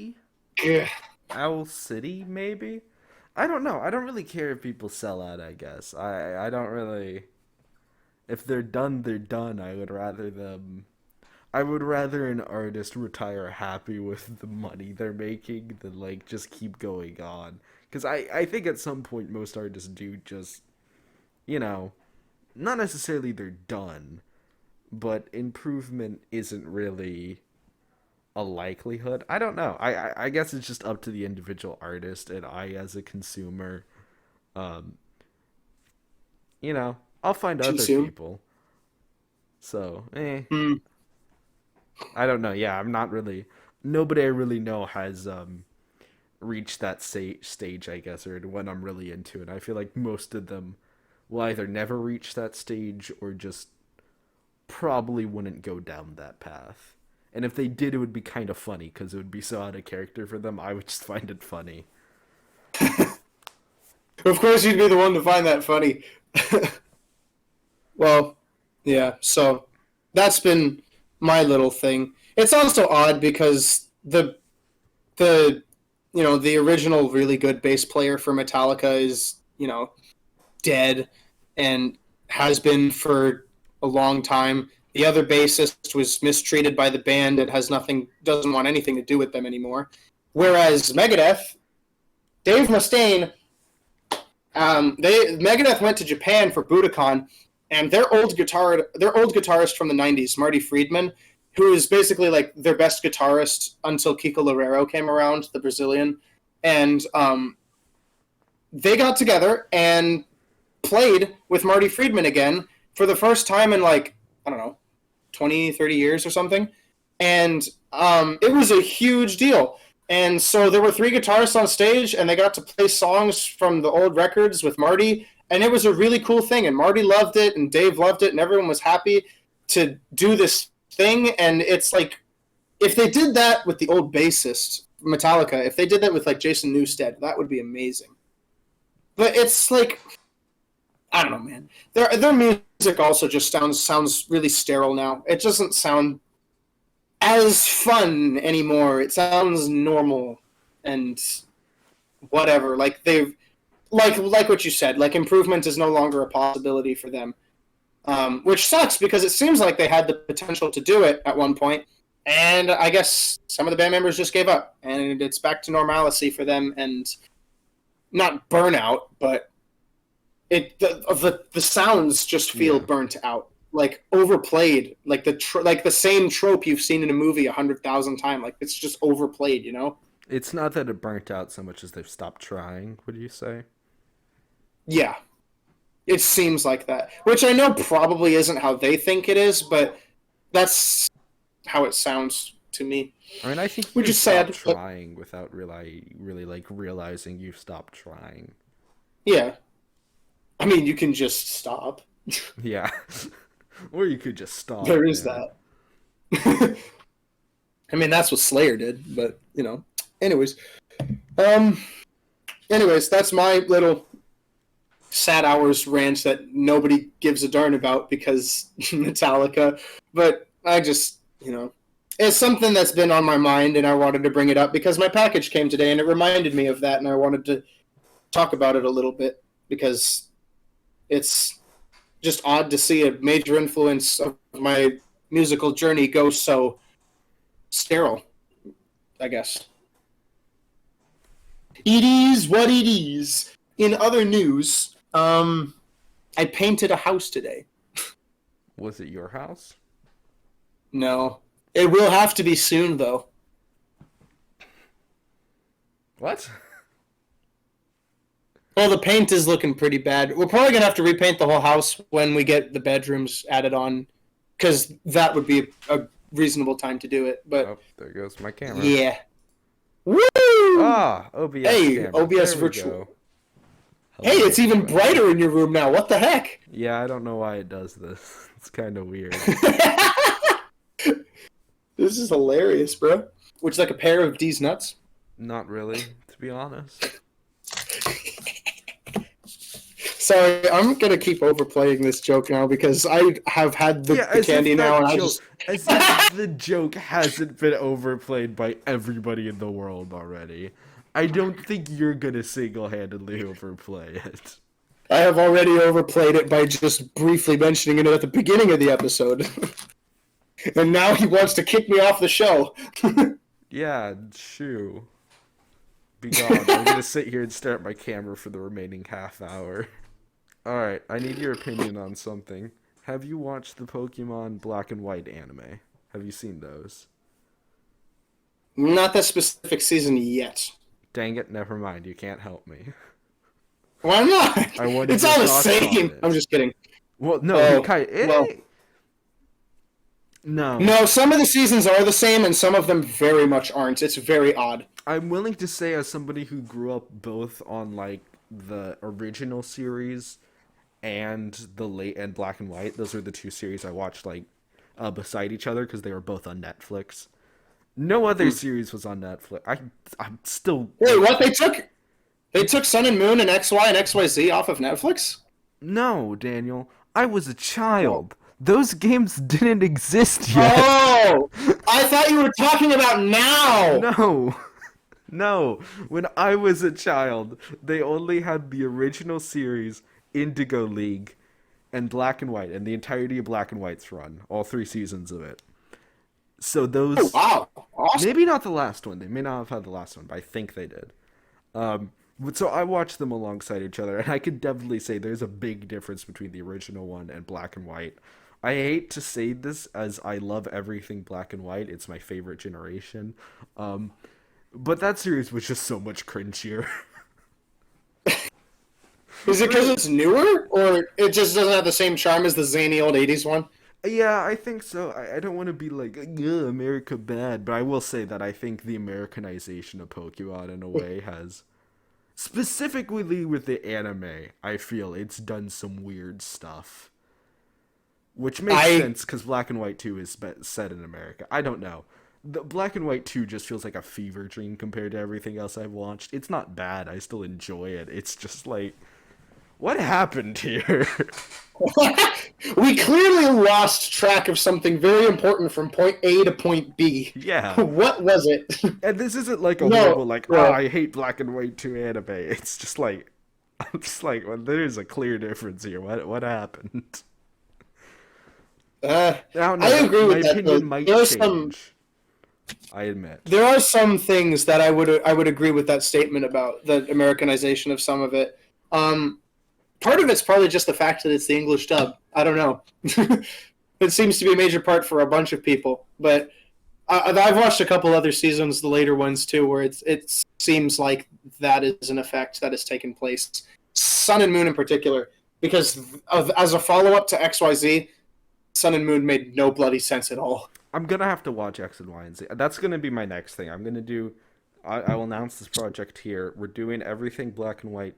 Owl City, maybe? I don't know. I don't really care if people sell out, I guess. I don't really... If they're done, they're done. I would rather an artist retire happy with the money they're making than, like, just keep going on. Because I think at some point most artists do just, not necessarily they're done, but improvement isn't really a likelihood. I don't know. I guess it's just up to the individual artist, and I, as a consumer, I'll find other people. So, I don't know. Yeah, I'm not really... Nobody I really know has reached that stage, I guess, or when I'm really into it. I feel like most of them will either never reach that stage or just probably wouldn't go down that path. And if they did, it would be kind of funny because it would be so out of character for them. I would just find it funny.
Of course you'd be the one to find that funny. Well, yeah, so that's been my little thing. It's also odd because the original really good bass player for Metallica is, dead and has been for a long time. The other bassist was mistreated by the band and doesn't want anything to do with them anymore. Whereas Megadeth, Dave Mustaine, Megadeth went to Japan for Budokan, and their old guitarist from the 90s, Marty Friedman, who is basically like their best guitarist until Kiko Loureiro came around, the Brazilian, and they got together and played with Marty Friedman again for the first time in, like, I don't know, 20, 30 years or something. And it was a huge deal. And so there were 3 guitarists on stage, and they got to play songs from the old records with Marty, and it was a really cool thing. And Marty loved it, and Dave loved it, and everyone was happy to do this thing. And it's like, if they did that with the old bassist, Metallica, if they did that with, like, Jason Newsted, that would be amazing. but it's like I don't know, man. Their music also just sounds really sterile now. It doesn't sound as fun anymore. It sounds normal and whatever. Like they've like what you said. Like improvement is no longer a possibility for them, which sucks because it seems like they had the potential to do it at one point, and I guess some of the band members just gave up, and it's back to normalcy for them, and not burnout, but the sounds just feel burnt out, like overplayed, like the same trope you've seen in a movie 100,000 times. Like it's just overplayed, you know?
It's not that it burnt out so much as they've stopped trying. Would you say?
Yeah, it seems like that, which I know probably isn't how they think it is, but that's how it sounds to me.
I mean, I think you
Which
can
is
stop
sad.
trying without really like realizing you've stopped trying.
Yeah, I mean, you can just stop.
Yeah. Or you could just stop.
There is that. I mean, that's what Slayer did, but you know. Anyways, um, that's my little sad hours rant that nobody gives a darn about because Metallica. But I just, it's something that's been on my mind, and I wanted to bring it up because my package came today, and it reminded me of that, and I wanted to talk about it a little bit because it's just odd to see a major influence of my musical journey go so sterile, I guess. It is what it is. In other news, I painted a house today.
Was it your house?
No. It will have to be soon, though.
What?
Well, the paint is looking pretty bad. We're probably going to have to repaint the whole house when we get the bedrooms added on, because that would be a reasonable time to do it. But
oh, there goes my camera.
Yeah. Woo!
Ah, OBS
Hey,
camera.
OBS
there
virtual.
Hello,
Hey, it's even brighter in your room now. What the heck?
Yeah, I don't know why it does this. It's kind of weird.
This is hilarious, bro. Would you like a pair of Deez nuts?
Not really, to be honest.
Sorry, I'm gonna keep overplaying this joke now because I have had the candy now, and
as if the joke hasn't been overplayed by everybody in the world already. I don't think you're gonna single-handedly overplay it.
I have already overplayed it by just briefly mentioning it at the beginning of the episode. And now he wants to kick me off the show.
Yeah, shoo. Be gone. I'm gonna sit here and stare at my camera for the remaining half hour. Alright, I need your opinion on something. Have you watched the Pokemon Black and White anime? Have you seen those?
Not that specific season yet.
Dang it, never mind. You can't help me.
Why not? It's all the same. I'm just kidding.
Well, no, no.
No, some of the seasons are the same, and some of them very much aren't. It's very odd.
I'm willing to say, as somebody who grew up both on like the original series and the late and Black and White, those were the two series I watched like beside each other because they were both on Netflix. No other series was on Netflix. I'm still.
Wait, what? They took Sun and Moon and XY and XYZ off of Netflix?
No, Daniel. I was a child. Those games didn't exist yet.
Oh! I thought you were talking about now!
No. When I was a child, they only had the original series, Indigo League, and Black and White, and the entirety of Black and White's run. All 3 seasons of it. So those...
Oh, wow. Awesome.
Maybe not the last one. They may not have had the last one, but I think they did. So I watched them alongside each other, and I could definitely say there's a big difference between the original one and Black and White. I hate to say this, as I love everything Black and White. It's my favorite generation. But that series was just so much cringier.
Is it because it's newer, or it just doesn't have the same charm as the zany old 80s one?
Yeah, I think so. I don't want to be like, America bad, but I will say that I think the Americanization of Pokemon, in a way, has... Specifically with the anime, I feel it's done some weird stuff. Which makes sense, because Black and White 2 is set in America. I don't know. the Black and White 2 just feels like a fever dream compared to everything else I've watched. It's not bad. I still enjoy it. It's just like, what happened here?
We clearly lost track of something very important from point A to point B.
Yeah.
What was it?
And this isn't like a
No.
horrible, like,
Yeah.
I hate Black and White 2 anime. It's just like, I'm just like, well, there's a clear difference here. What happened?
Uh,
I don't
I
know.
agree
My
with that. Though.
opinion might
There are some
change. I admit.
there are some things that I would agree with that statement about the Americanization of some of it. Part of it's probably just the fact that it's the English dub. I don't know. It seems to be a major part for a bunch of people, but I've watched a couple other seasons, the later ones too, where it seems like that is an effect that has taken place. Sun and Moon in particular, because as a follow up to XYZ, Sun and Moon made no bloody sense at all.
I'm gonna have to watch X and Y and Z. That's gonna be my next thing. I'm gonna do. I will announce this project here. We're doing everything black and white,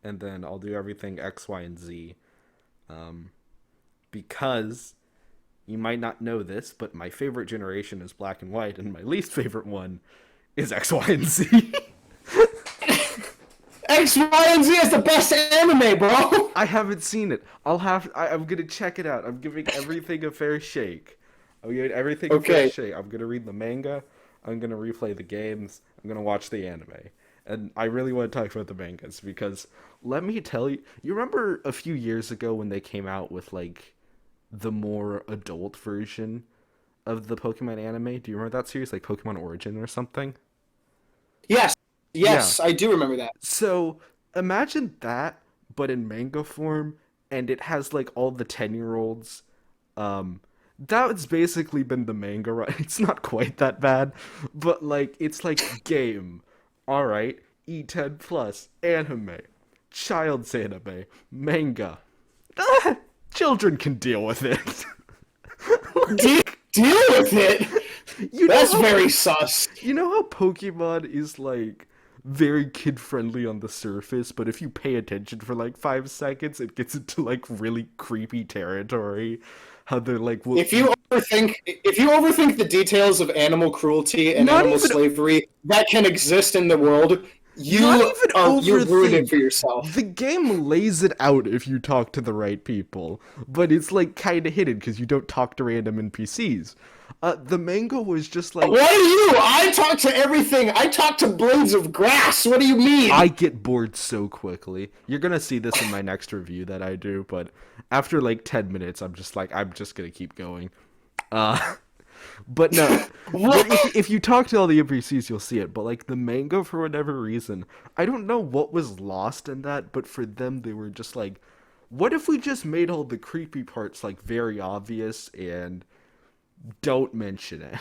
and then I'll do everything X, Y, and Z. Because you might not know this, but my favorite generation is black and white, and my least favorite one is X, Y, and Z.
X, Y, and Z is the best anime, bro.
I haven't seen it. I'm gonna check it out. I'm giving everything a fair shake. I'm giving everything a fair
Okay.
shake. I'm gonna read the manga. I'm gonna replay the games. I'm gonna watch the anime. And I really want to talk about the mangas because let me tell you, you remember a few years ago when they came out with like the more adult version of the Pokemon anime? Do you remember that series, like Pokemon Origin or something?
Yes,
Yeah.
yes, I do remember that.
So imagine that, but in manga form, and it has like all the 10-year-olds. Um, that's basically been the manga, right? It's not quite that bad, but like it's like game. All right, E10 plus anime, child's anime, manga. Ah, children can deal with it.
Deal with it.
You know
That's
how
very sus.
You know how Pokemon is like very kid friendly on the surface, but if you pay attention for like 5 seconds, it gets into like really creepy territory. How they're like, well,
If you overthink the details of animal cruelty and
not
animal
even
slavery that can exist in the world,
not even
you ruined it
overthink.
for yourself.
The game lays it out if you talk to the right people, but it's like kind of hidden because you don't talk to random NPCs. The manga was just like,
What are you? I talk to everything. I talk to blades of grass. What do you mean?
I get bored so quickly. You're gonna see this in my next review that I do, but after like 10 minutes, I'm just like, I'm just gonna keep going. Uh, but no, but if you talk to all the NPCs, you'll see it. But like the manga, for whatever reason, I don't know what was lost in that, but for them, they were just like, what if we just made all the creepy parts like very obvious and don't mention it?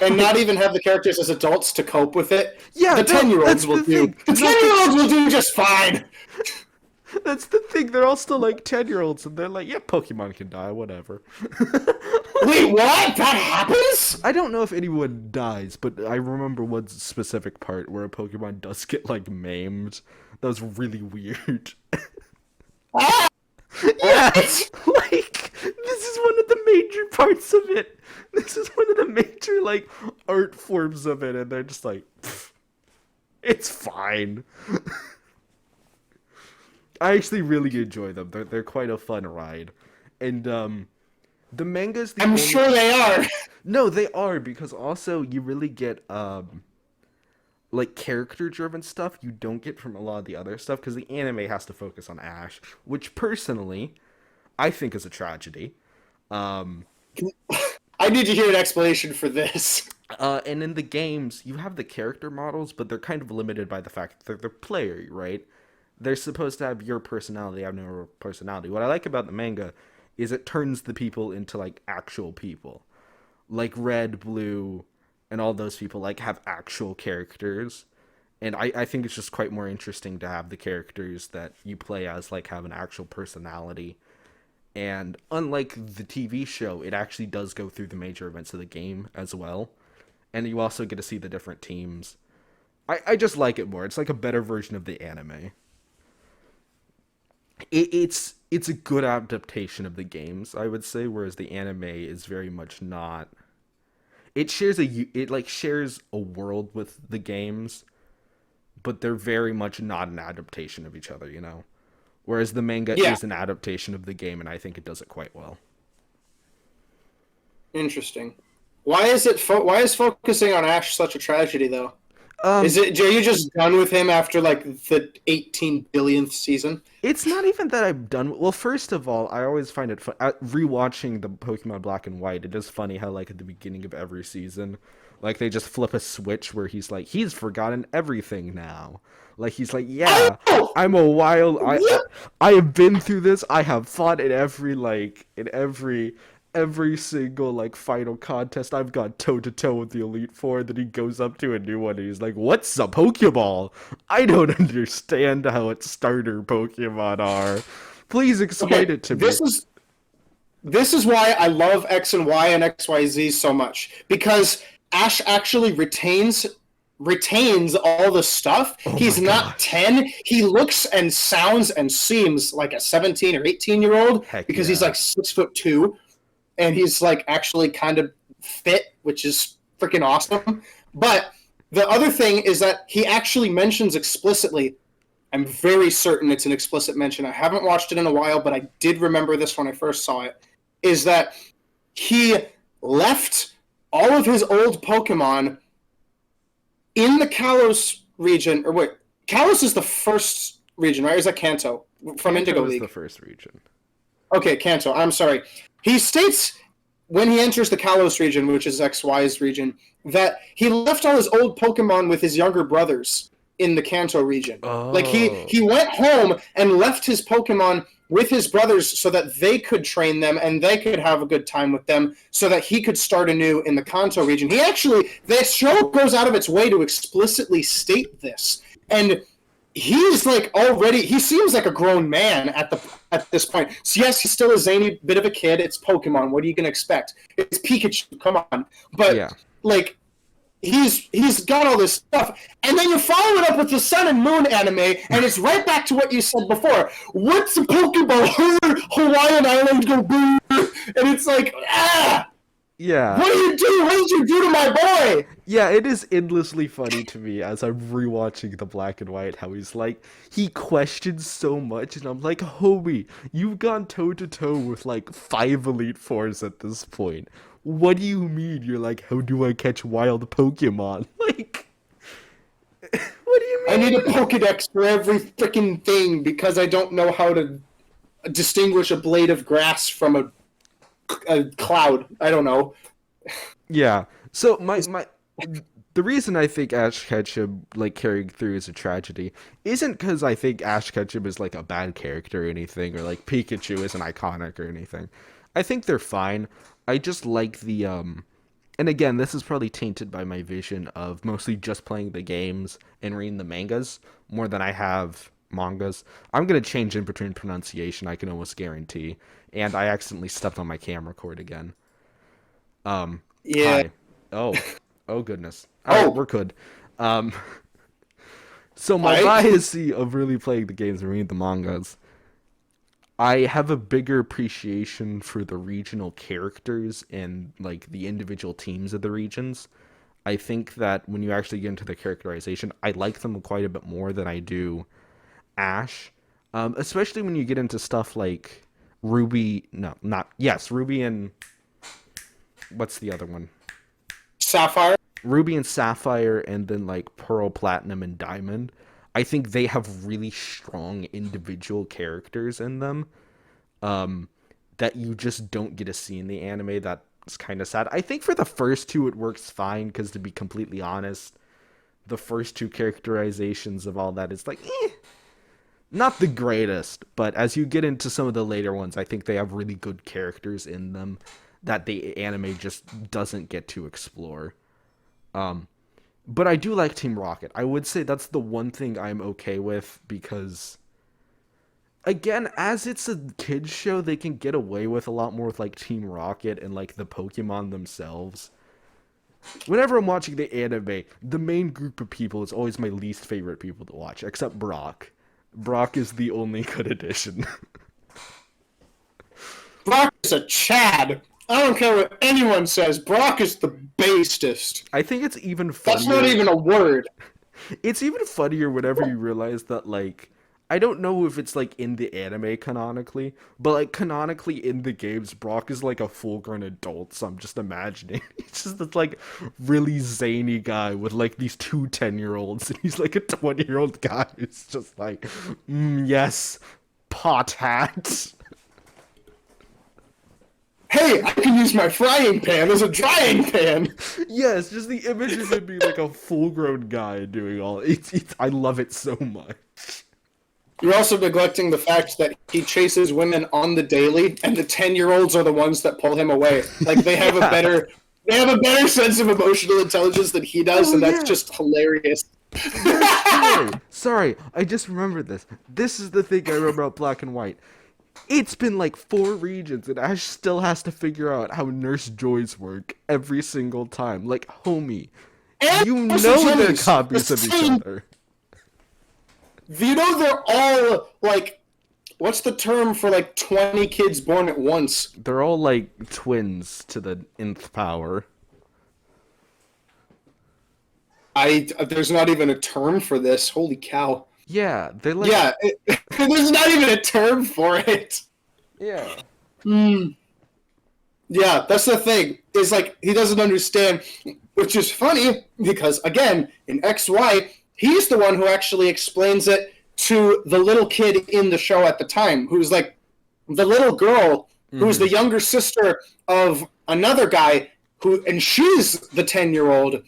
And not even have the characters as adults to cope with it.
Yeah,
the
no,
10-year-olds
that's
will
the
do.
thing.
The 10-year-olds will do just fine.
That's the thing. They're all still like 10-year-olds, and they're like, yeah, Pokemon can die, whatever.
Wait, what? That happens?
I don't know if anyone dies, but I remember one specific part where a Pokemon does get like maimed. That was really weird.
Ah,
Yeah,
what?
like this is one of the major parts of it. This is one of the major like art forms of it, and they're just like, "Pfft, it's fine. I actually really enjoy them. They're quite a fun ride, and the manga's the
I'm
only...
sure they are.
No, they are because also you really get like character driven stuff you don't get from a lot of the other stuff because the anime has to focus on Ash, which personally I think is a tragedy. Um,
I need to hear an explanation for this.
and in the games, you have the character models, but they're kind of limited by the fact that they're player, right? They're supposed to have your personality, have no personality. What I like about the manga is it turns the people into like actual people. Like Red, Blue, and all those people like have actual characters. And I think it's just quite more interesting to have the characters that you play as like have an actual personality. And unlike the TV show, it actually does go through the major events of the game as well. And you also get to see the different teams. I just like it more. It's like a better version of the anime. It's a good adaptation of the games, I would say, whereas the anime is very much not. it like shares a world with the games, but they're very much not an adaptation of each other, you know. Whereas the manga
Yeah,
is an adaptation of the game, and I think it does it quite well.
interesting. Why is focusing on Ash such a tragedy though?
Um,
Are you just done with him after like the 18 billionth season?
it's not even that I'm done. Well, first of all, I always find it fun rewatching the Pokemon Black and White. It is funny how like at the beginning of every season, like they just flip a switch where he's like he's forgotten everything now. Like he's like, yeah,
Oh,
I'm a wild.
what?
I have been through this. I have fought in every single like final contest. I've gone toe to toe with the Elite Four. Then he goes up to a new one and he's like, "What's a Pokeball? I don't understand how its starter Pokemon are. Please explain
Okay,
it to me."
this is why I love X and Y and XYZ so much, because Ash actually retains all the stuff.
Oh my
He's not
gosh!
10. He looks and sounds and seems like a 17 or 18-year-old
Heck
because he's
yeah!
like 6'2", and he's like actually kind of fit, which is freaking awesome. But the other thing is that he actually mentions explicitly, I'm very certain it's an explicit mention. I haven't watched it in a while, but I did remember this when I first saw it, is that he left all of his old Pokemon in the Kalos region. Or wait, Kalos is the first region, right? Or is that Kanto from Indigo
Kanto is the
League?
first region.
Okay, Kanto. I'm sorry. He states when he enters the Kalos region, which is XY's region, that he left all his old Pokemon with his younger brothers in the Kanto region. Like
Oh,
he went home and left his Pokemon with his brothers so that they could train them and they could have a good time with them so that he could start anew in the Kanto region. The show goes out of its way to explicitly state this. And he's like already, he seems like a grown man at this point. So yes, he's still a zany bit of a kid. It's Pokemon. What are you gonna expect? It's Pikachu. Come on.
yeah.
But like he's got all this stuff, and then you follow it up with the Sun and Moon anime, and it's right back to what you said before. What's a Pokeball? Hawaiian Island go boo, and it's like
Yeah.
what do you do? What did you do to my boy?
Yeah, it is endlessly funny to me as I'm rewatching the Black and White how he's like he questions so much and I'm like, homie, you've gone toe to toe with like 5 Elite Fours at this point. What do you mean? You're like, how do I catch wild Pokemon? Like, what do you
I need a
mean?
Pokedex for every freaking thing because I don't know how to distinguish a blade of grass from a cloud. I don't know.
Yeah. So my the reason I think Ash Ketchum like carrying through is a tragedy isn't because I think Ash Ketchum is like a bad character or anything, or like Pikachu isn't iconic or anything. I think they're fine. I just like the and again, this is probably tainted by my vision of mostly just playing the games and reading the mangas more than I have mangas. I'm gonna change in between pronunciation, I can almost guarantee. And I accidentally stepped on my camera cord again.
Yeah.
Hi. Oh. Oh goodness. All right,
Oh,
we're good. Um, so my
I
bias of really playing the games and reading the mangas, I have a bigger appreciation for the regional characters and like the individual teams of the regions. I think that when you actually get into the characterization, I like them quite a bit more than I do Ash. Especially when you get into stuff like Ruby. No, not yes, Ruby and what's the other one?
Sapphire.
Ruby and Sapphire, and then like Pearl, Platinum, and Diamond. I think they have really strong individual characters in them that you just don't get to see in the anime. That's kind of sad. I think for the first two it works fine because to be completely honest, the first two characterizations of all that is like not the greatest. But as you get into some of the later ones, I think they have really good characters in them that the anime just doesn't get to explore. But I do like Team Rocket. I would say that's the one thing I'm okay with because, again, as it's a kids show, they can get away with a lot more with like Team Rocket and like the Pokemon themselves. Whenever I'm watching the anime, the main group of people is always my least favorite people to watch, except Brock. Brock is the only good addition.
Brock is a Chad. I don't care what anyone says. Brock is the Bestest.
I think it's even funnier.
That's not even a word.
It's even funnier whenever you realize that, like, I don't know if it's like in the anime canonically, but like canonically in the games, Brock is like a full-grown adult. So I'm just imagining he's just this like really zany guy with like these two 10-year-olds, and he's like a 20-year-old guy who's just like, yes, pot hat.
Hey, I can use my frying pan as a drying pan.
Yes, just the image of him being like a full-grown guy doing all. It's I love it so much.
You're also neglecting the fact that he chases women on the daily, and the 10-year-olds are the ones that pull him away. Like they have a better sense of emotional intelligence than he does, and that's just hilarious.
Sorry, I just remembered this. This is the thing I remember about Black and White. It's been like 4 regions, and Ash still has to figure out how Nurse Joys work every single time. Like, homie,
And
you know they're
Jimmy's
copies
the
of each
same.
other.
You know they're all like, what's the term for like 20 kids born at once?
They're all like twins to the nth power.
There's not even a term for this. Holy cow.
Yeah, they like.
Yeah, there's not even a term for it.
Yeah.
Yeah, that's the thing. Is like he doesn't understand, which is funny because again, in XY, he's the one who actually explains it to the little kid in the show at the time, who's like the little girl who's the younger sister of another guy and she's the 10-year-old.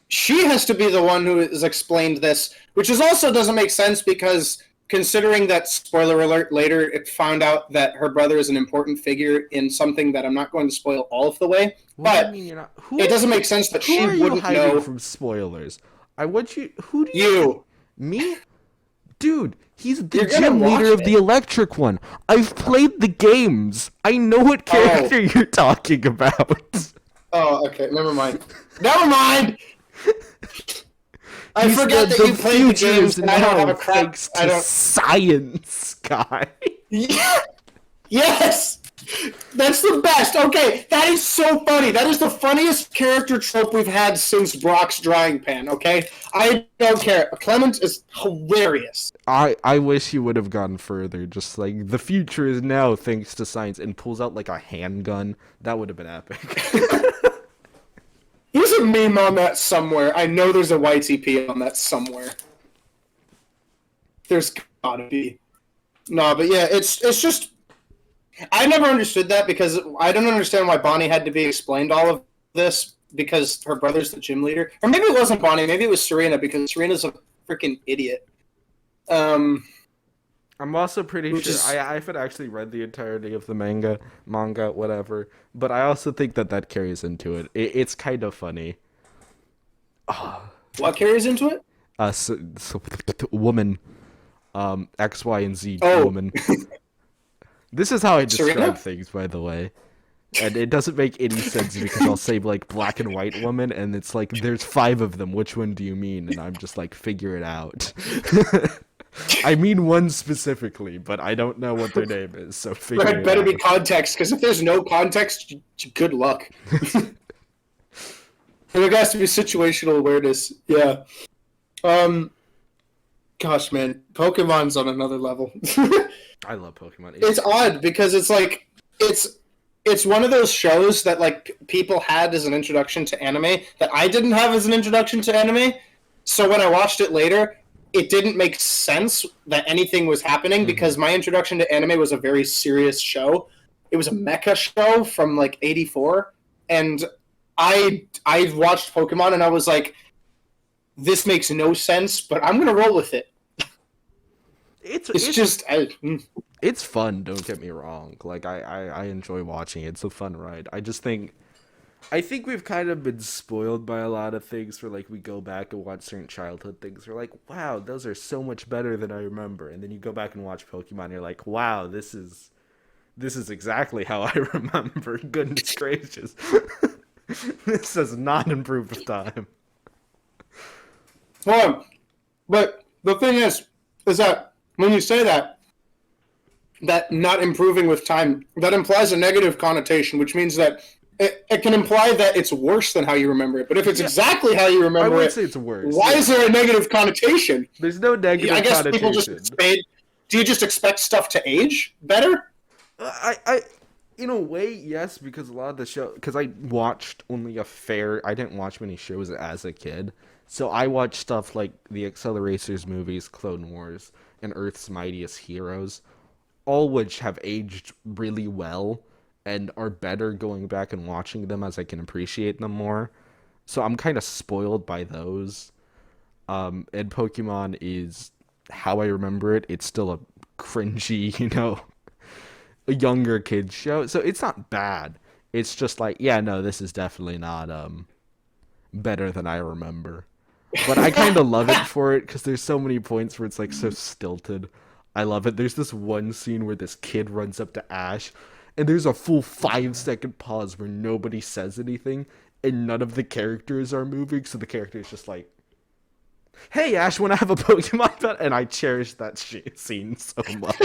She has to be the one who has explained this, which is also doesn't make sense because considering that, spoiler alert, later it found out that her brother is an important figure in something that I'm not going to spoil all of the way. But it doesn't make sense that she wouldn't know.
From spoilers. I want you. Who do
you?
Me? Dude, he's the gym leader of the electric one. I've played the games. I know what character you're talking about.
Oh, okay. Never mind. Never mind! I forget that you played the games and I don't have a crap. I don't.
Science guy.
Yeah. Yes! That's the best. Okay, that is so funny. That is the funniest character trope we've had since Brock's drying pan, okay? I don't care. Clement is hilarious.
I wish he would have gone further. Just like, the future is now thanks to science, and pulls out like a handgun. That would have been epic.
There's a meme on that somewhere. I know there's a YTP on that somewhere. There's gotta be. No, but yeah, it's just... I never understood that because I don't understand why Bonnie had to be explained all of this because her brother's the gym leader. Or maybe it wasn't Bonnie, maybe it was Serena because Serena's a freaking idiot.
I'm also pretty sure I haven't actually read the entirety of the manga, whatever, but I also think that carries into it. It's kind of funny.
What carries into it?
Woman, X, Y, and Z woman. This is how I describe things, by the way. And it doesn't make any sense because I'll say, like, black and white woman, and it's like, there's 5 of them. Which one do you mean? And I'm just like, figure it out. I mean one specifically, but I don't know what their name is, so figure it out.
Better be context, because if there's no context, good luck. There has to be situational awareness. Yeah. Gosh, man. Pokemon's on another level.
I love Pokemon.
It's odd because it's like it's one of those shows that like people had as an introduction to anime that I didn't have as an introduction to anime. So when I watched it later, it didn't make sense that anything was happening because my introduction to anime was a very serious show. It was a mecha show from like '84, and I watched Pokemon and I was like, this makes no sense, but I'm gonna roll with it. It's
fun, don't get me wrong. Like I enjoy watching it. It's a fun ride. I think we've kind of been spoiled by a lot of things where like we go back and watch certain childhood things. We're like, wow, those are so much better than I remember. And then you go back and watch Pokemon and you're like, wow, this is exactly how I remember. Goodness gracious. This has not improved with time.
Well, but the thing is that when you say that not improving with time, that implies a negative connotation, which means that it can imply that it's worse than how you remember it. But if it's exactly how you
I
remember
would
it,
say it's worse.
why is there a negative connotation?
There's no negative
I guess people just
connotation.
do you just expect stuff to age better?
I, in a way, yes, because a lot of the show, because I watched only I didn't watch many shows as a kid, so I watched stuff like the Acceleracers movies, Clone Wars, and Earth's Mightiest Heroes, all which have aged really well and are better going back and watching them as I can appreciate them more. So I'm kind of spoiled by those. And Pokemon is how I remember it. It's still a cringy, a younger kid show. So it's not bad. It's just like, yeah, no, this is definitely not better than I remember. But I kind of love it for it because there's so many points where it's like so stilted. I love it. There's this one scene where this kid runs up to Ash, and there's a full 5 second pause where nobody says anything, and none of the characters are moving. So the character is just like, "Hey Ash, want to have a Pokemon pet?" And I cherish that scene so much.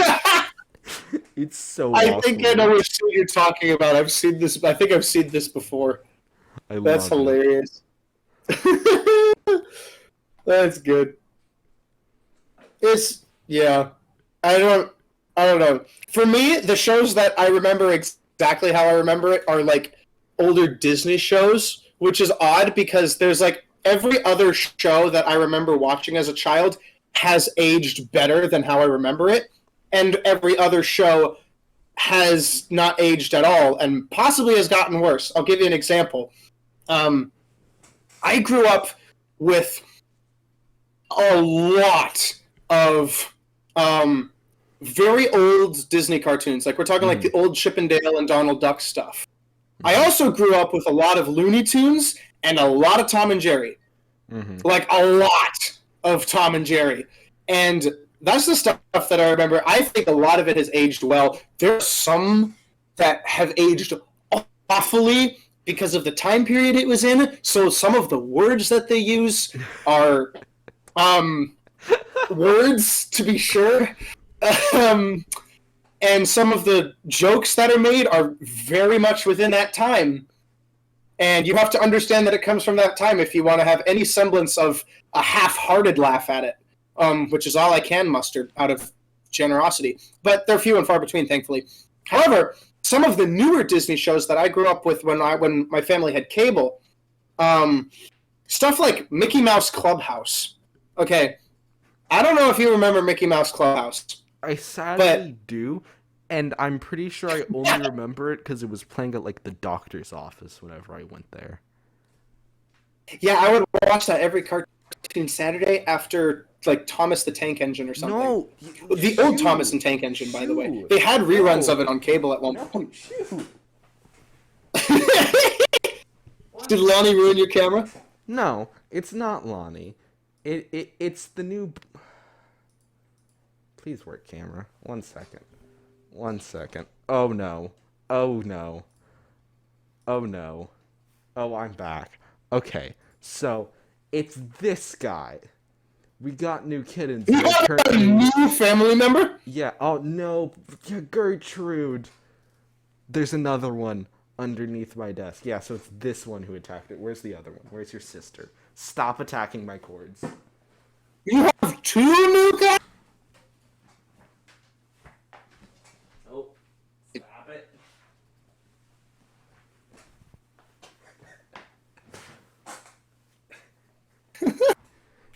It's so.
I think I know which scene you're talking about. I've seen this. I think I've seen this before. That's hilarious. That's good. Yeah. I don't know. For me, the shows that I remember exactly how I remember it are like older Disney shows, which is odd because there's like every other show that I remember watching as a child has aged better than how I remember it, and every other show has not aged at all and possibly has gotten worse. I'll give you an example. I grew up with a lot of very old Disney cartoons. Like we're talking like the old Chip and Dale and Donald Duck stuff. I also grew up with a lot of Looney Tunes and a lot of Tom and Jerry. Like a lot of Tom and Jerry. And that's the stuff that I remember. I think a lot of it has aged well. There are some that have aged awfully because of the time period it was in. So some of the words that they use are words, to be sure. And some of the jokes that are made are very much within that time. And you have to understand that it comes from that time if you want to have any semblance of a half-hearted laugh at it, which is all I can muster out of generosity. But they're few and far between, thankfully. However, some of the newer Disney shows that I grew up with when my family had cable, stuff like Mickey Mouse Clubhouse. Okay, I don't know if you remember Mickey Mouse Clubhouse.
I sadly do, and I'm pretty sure I only remember it because it was playing at like the doctor's office whenever I went there.
Yeah, I would watch that every cartoon Saturday after like Thomas the Tank Engine or something.
No,
the old Thomas and Tank Engine, by the way. They had reruns of it on cable at one point. Did Lonnie ruin your camera?
No, it's not Lonnie. It's the new. Please work, camera. 1 second. 1 second. Oh no. Oh no. Oh no. Oh, I'm back. Okay, so it's this guy. We got new kittens.
You got a new family member?
Yeah. Oh no. Yeah, Gertrude. There's another one underneath my desk. Yeah, so it's this one who attacked it. Where's the other one? Where's your sister? Stop attacking my cords.
You have 2 new guys?
Oh, stop it.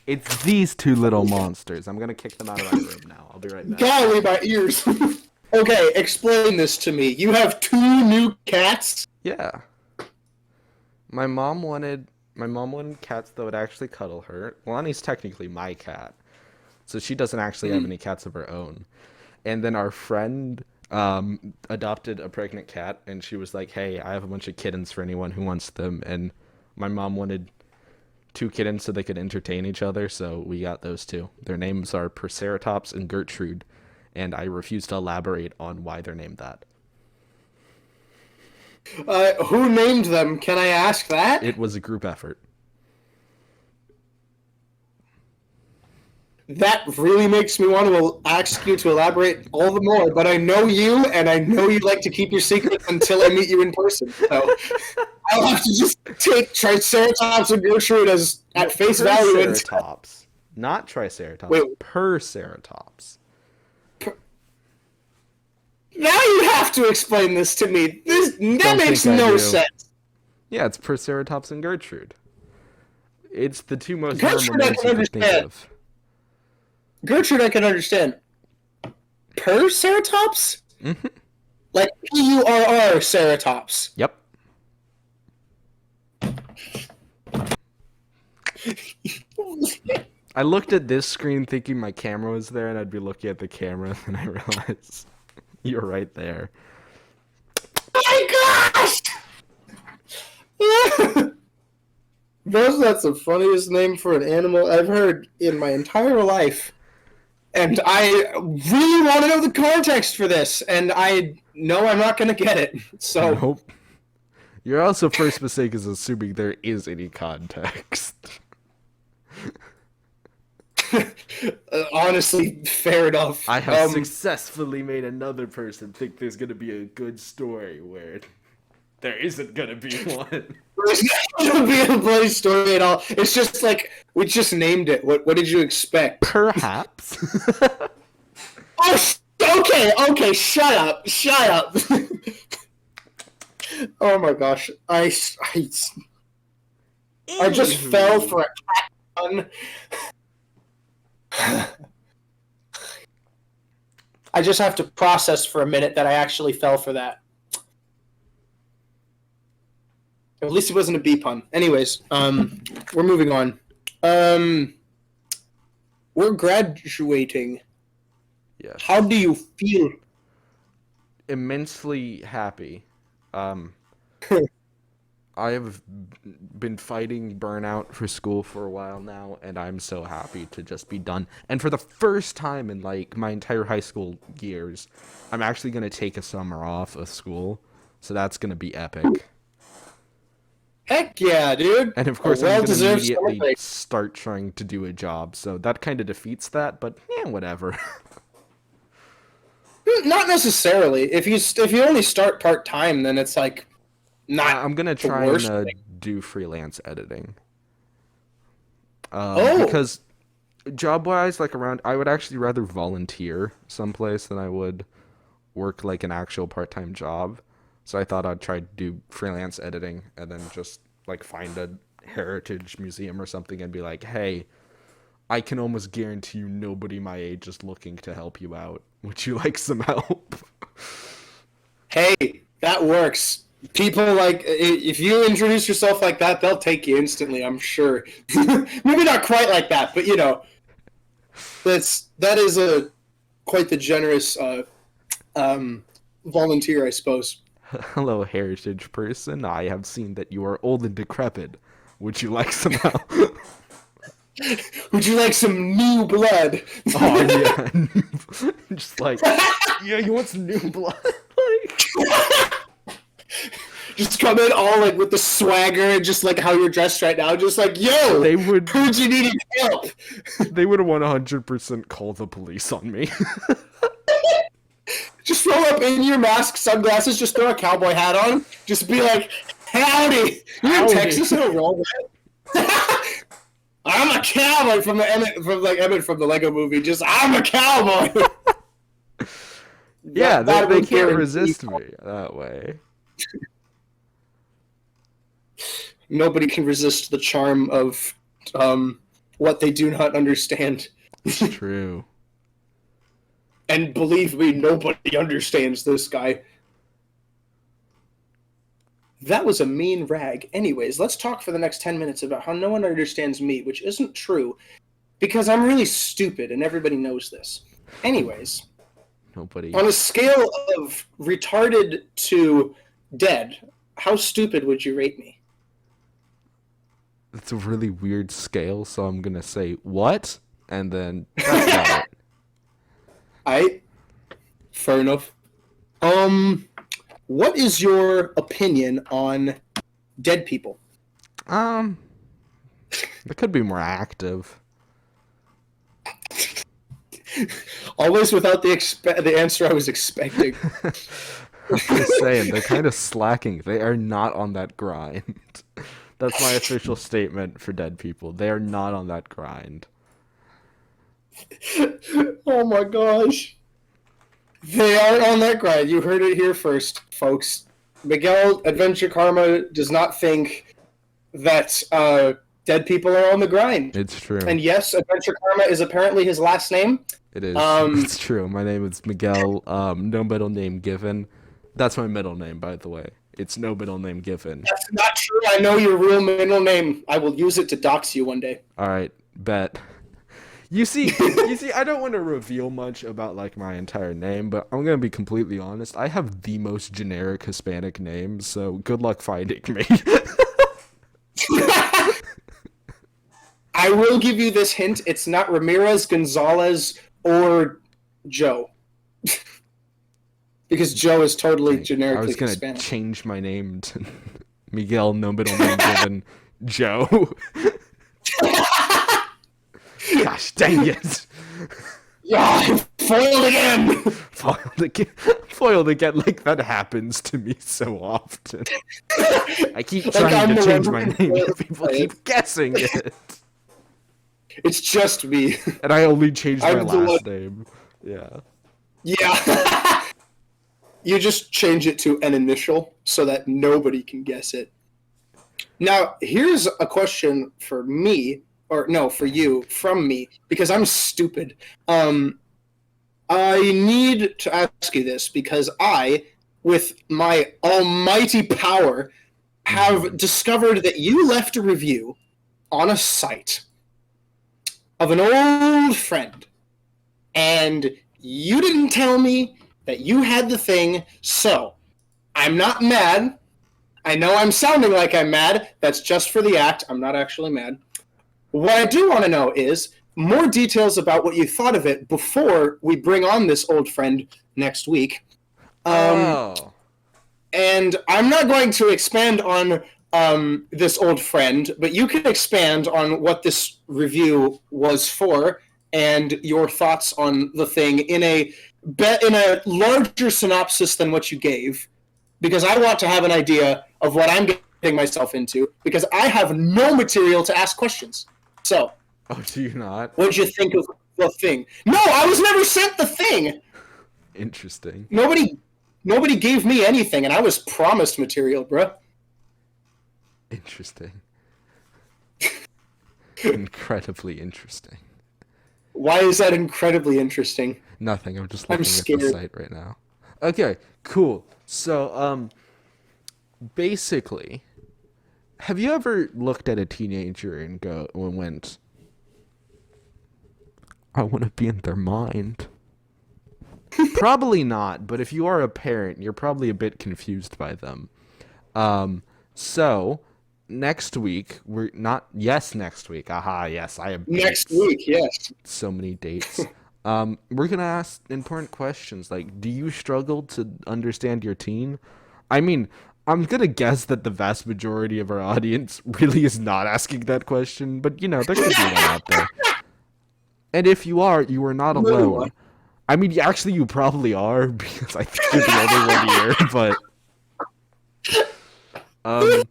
It's these 2 little monsters. I'm gonna kick them out of my room now. I'll be right back.
Golly, my ears. Okay, explain this to me. You have 2 new cats?
Yeah. My mom wanted cats that would actually cuddle her. Lonnie's technically my cat, so she doesn't actually have any cats of her own. And then our friend adopted a pregnant cat, and she was like, "Hey, I have a bunch of kittens for anyone who wants them." And my mom wanted 2 kittens so they could entertain each other, so we got those 2. Their names are Perceratops and Gertrude, and I refuse to elaborate on why they're named that.
Who named them? Can I ask that?
It was a group effort.
That really makes me want to ask you to elaborate all the more, but I know you, and I know you like to keep your secrets until I meet you in person. So I'll have to just take Triceratops and Gertrude as at face value.
Perceratops, not Triceratops.
Wait,
Perceratops.
now you have to explain this to me. That makes no sense.
Yeah, it's Perceratops and Gertrude. It's the two most
Gertrude,
normal
I
names
can
you could think
understand.
of.
Gertrude, I can understand. Perceratops?
Mm-hmm.
Like P-U-R-R Ceratops.
Yep. I looked at this screen thinking my camera was there, and I'd be looking at the camera, and I realized you're right there.
My gosh! That's the funniest name for an animal I've heard in my entire life. And I really want to know the context for this, and I know I'm not going to get it. So
Nope. Your also first mistake is assuming there is any context.
Honestly, fair enough.
I have successfully made another person think there's going to be a good story where there isn't going to be one.
There's not going to be a bloody story at all. It's just like, we just named it. What did you expect?
Perhaps.
Oh, okay, shut up. Oh my gosh. I just fell for a cat pun. I just have to process for a minute that I actually fell for that. At least it wasn't a bee pun. Anyways, we're moving on. We're graduating.
Yes.
How do you feel?
Immensely happy. I have been fighting burnout for school for a while now, and I'm so happy to just be done. And for the first time in like my entire high school years, I'm actually going to take a summer off of school. So that's going to be epic.
Heck yeah, dude.
And of course, I'm going to immediately start trying to do a job. So that kind of defeats that, but yeah, whatever.
Not necessarily. If you only start part-time, then it's like not
I'm going to try and do freelance editing. Because job-wise, like I would actually rather volunteer someplace than I would work like an actual part-time job. So I thought I'd try to do freelance editing and then just like find a heritage museum or something and be like, hey, I can almost guarantee you nobody my age is looking to help you out. Would you like some help?
Hey, that works. People like, if you introduce yourself like that, they'll take you instantly, I'm sure. Maybe not quite like that, but you know, that is quite the generous volunteer, I suppose.
Hello, heritage person. I have seen that you are old and decrepit. Would you like some help?
Would you like some new blood?
Oh, yeah. Just like, yeah, you want some new blood?
Just come in all like with the swagger and just like how you're dressed right now. Just like, yo, heard you needed help.
They would have 100% called the police on me. Just
roll up in your mask, sunglasses, just throw a cowboy hat on. Just be like, howdy. You're in Texas, it'll roll that. I'm a cowboy from Emmett from the Lego movie. Just, I'm a cowboy.
Yeah, they can't resist me that way.
Nobody can resist the charm of what they do not understand.
It's true.
And believe me, nobody understands this guy. That was a mean rag. Anyways, let's talk for the next 10 minutes about how no one understands me, which isn't true, because I'm really stupid, and everybody knows this. Anyways,
nobody.
On a scale of retarded to dead, how stupid would you rate me?
It's a really weird scale, so I'm gonna say what, and then that's about it.
Fair enough. What is your opinion on dead people?
They could be more active.
Always without the answer I was expecting.
I'm just saying, they're kind of slacking. They are not on that grind. That's my official statement for dead people. They are not on that grind.
Oh my gosh. They are on that grind. You heard it here first, folks. Miguel AdventureKarma does not think that dead people are on the grind.
It's true.
And yes, AdventureKarma is apparently his last name.
It is. It's true. My name is Miguel. No middle name given. That's my middle name, by the way. It's no middle name given.
That's not true. I know your real middle name. I will use it to dox you one day.
All right, bet. You see, I don't want to reveal much about like my entire name, but I'm gonna be completely honest. I have the most generic Hispanic name, so good luck finding me.
I will give you this hint. It's not Ramirez, Gonzalez, or Joe. Because Joe is totally generically
I was gonna
Hispanic.
change my name to Miguel, no middle name given, Joe. Gosh dang it!
Yeah, foiled again.
Foiled again. Like that happens to me so often. I keep trying to change my name, and people keep guessing it.
It's just me.
And I only changed my last name. Yeah.
Yeah. You just change it to an initial so that nobody can guess it. Now, here's a question for me, or no, for you, from me, because I'm stupid. I need to ask you this because I, with my almighty power, have discovered that you left a review on a site of an old friend, and you didn't tell me that you had the thing, so I'm not mad. I know I'm sounding like I'm mad. That's just for the act. I'm not actually mad. What I do want to know is more details about what you thought of it before we bring on this old friend next week. And I'm not going to expand on this old friend, but you can expand on what this review was for and your thoughts on the thing in a larger synopsis than what you gave, because I want to have an idea of what I'm getting myself into, because I have no material to ask questions. So,
do you not?
What did you think of the thing? No, I was never sent the thing.
Interesting.
Nobody gave me anything, and I was promised material, bro.
Interesting. Incredibly interesting.
Why is that incredibly interesting?
Nothing. I'm just looking at the site right now. Okay, cool. So, basically, have you ever looked at a teenager and went, I want to be in their mind? Probably not, but if you are a parent, you're probably a bit confused by them. So next week next week. Aha, yes, I have dates.
Next week, yes.
So many dates. We're gonna ask important questions like, do you struggle to understand your teen? I mean, I'm gonna guess that the vast majority of our audience really is not asking that question, but there could be one out there. And if you are not alone. I mean, actually, you probably are, because I think you're the only one here, but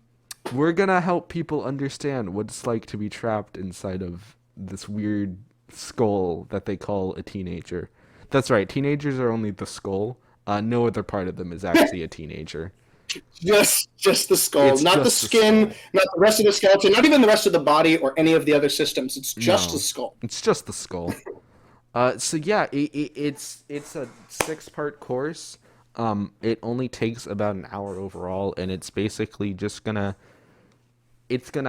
we're gonna help people understand what it's like to be trapped inside of this weird skull that they call a teenager. That's right, teenagers are only the skull. No other part of them is actually a teenager.
Just the skull, not the skin, not the rest of the skeleton, not even the rest of the body or any of the other systems. It's just the skull.
It's just the skull. So yeah, it's a 6-part course. It only takes about an hour overall, and it's basically just gonna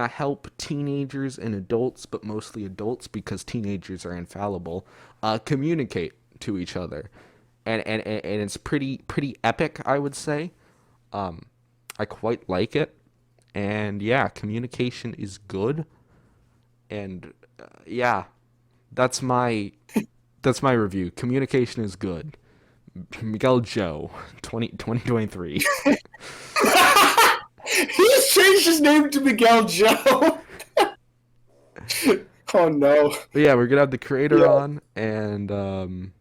help teenagers and adults, but mostly adults because teenagers are infallible, communicate to each other, and it's pretty epic, I would say. I quite like it, and yeah, communication is good, and yeah, that's my review. Communication is good. Miguel Joe, 2023.
He's changed his name to Miguel Joe. Oh no.
But yeah, we're gonna have the creator
Yeah.
on, and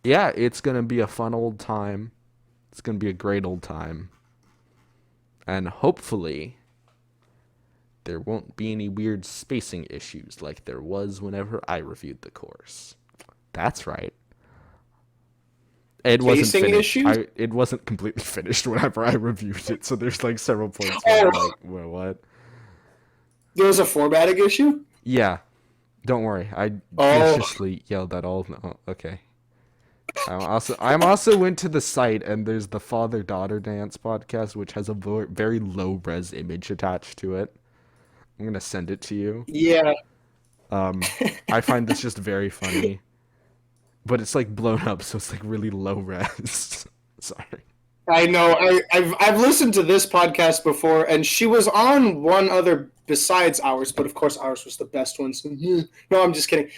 yeah, it's gonna be a fun old time. It's gonna be a great old time, and hopefully there won't be any weird spacing issues like there was whenever I reviewed the course. That's right. It wasn't
Spacing
finished.
issues?
It wasn't completely finished whenever I reviewed it, so there's like several points where I'm
Oh,
like, well, what?
there was a formatting issue?
Yeah, don't worry. I
Oh,
viciously yelled at all of them. Oh, okay. I'm also went to the site, and there's the father daughter dance podcast, which has a very low res image attached to it. I'm gonna send it to you.
yeah.
I find this just very funny, but it's like blown up, so it's like really low res. Sorry.
I know. I've listened to this podcast before, and she was on one other besides ours, but of course ours was the best one. So, no, I'm just kidding.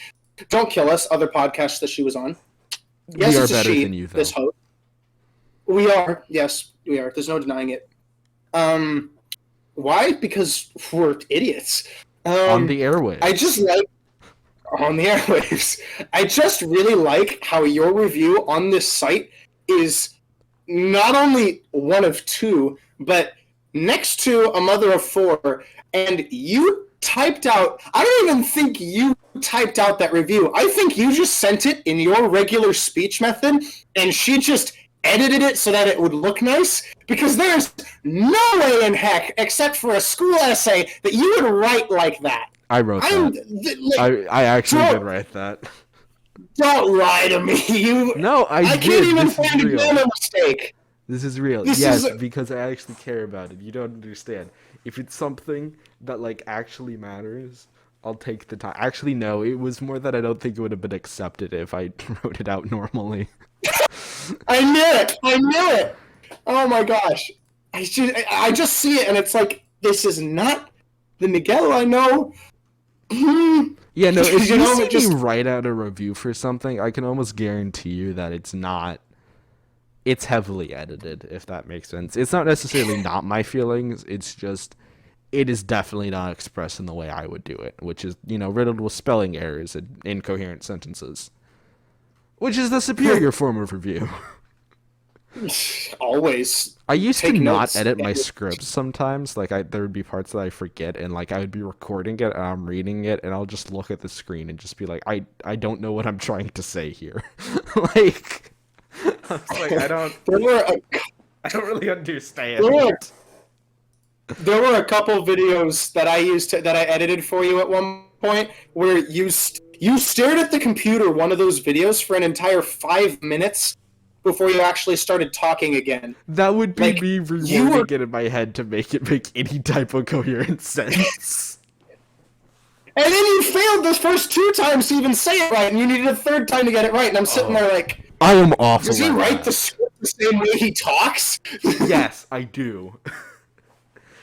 Don't kill us. Other podcasts that she was on. Yes,
We are
it's a
better
she.
than you, though.
This host. We are. Yes, we are. There's no denying it. Why? Because we're idiots.
On the airwaves.
I just like on the airwaves. I just really like how your review on this site is not only one of two, but next to a mother of four, and you typed out. I don't even think you typed out that review. I think you just sent it in your regular speech method, and she just edited it so that it would look nice, because there's no way in heck, except for a school essay, that you would write like that.
I wrote that. I actually did write that.
Don't lie to me.
No, I did.
Can't even
This is
find a
real.
grammar mistake.
This is real. Yes, because I actually care about it. You don't understand. If it's something that like actually matters, I'll take the time. Actually, no, it was more that I don't think it would have been accepted if I wrote it out normally.
I knew it. I knew it. Oh my gosh. I just see it, and it's like, this is not the Miguel I know.
Yeah, no, if
You know,
see me write out a review for something, I can almost guarantee you that it's not. It's heavily edited, if that makes sense. It's not necessarily not my feelings. It's just, it is definitely not expressed in the way I would do it, which is, riddled with spelling errors and incoherent sentences. Which is the superior form of review.
Always.
I used to not edit my scripts sometimes. Like, there would be parts that I forget, and like I would be recording it and I'm reading it, and I'll just look at the screen and just be like, I don't know what I'm trying to say here. Like, I was like, I don't really understand.
There were a couple videos that I edited for you at one point where you stared at the computer, one of those videos, for an entire 5 minutes before you actually started talking again.
That would be me rewording it in my head to make it make any type of coherent sense.
And then you failed the first 2 times to even say it right, and you needed a third time to get it right, and I'm sitting there like,
I am awful.
Does he write the script the same way he talks?
Yes, I do.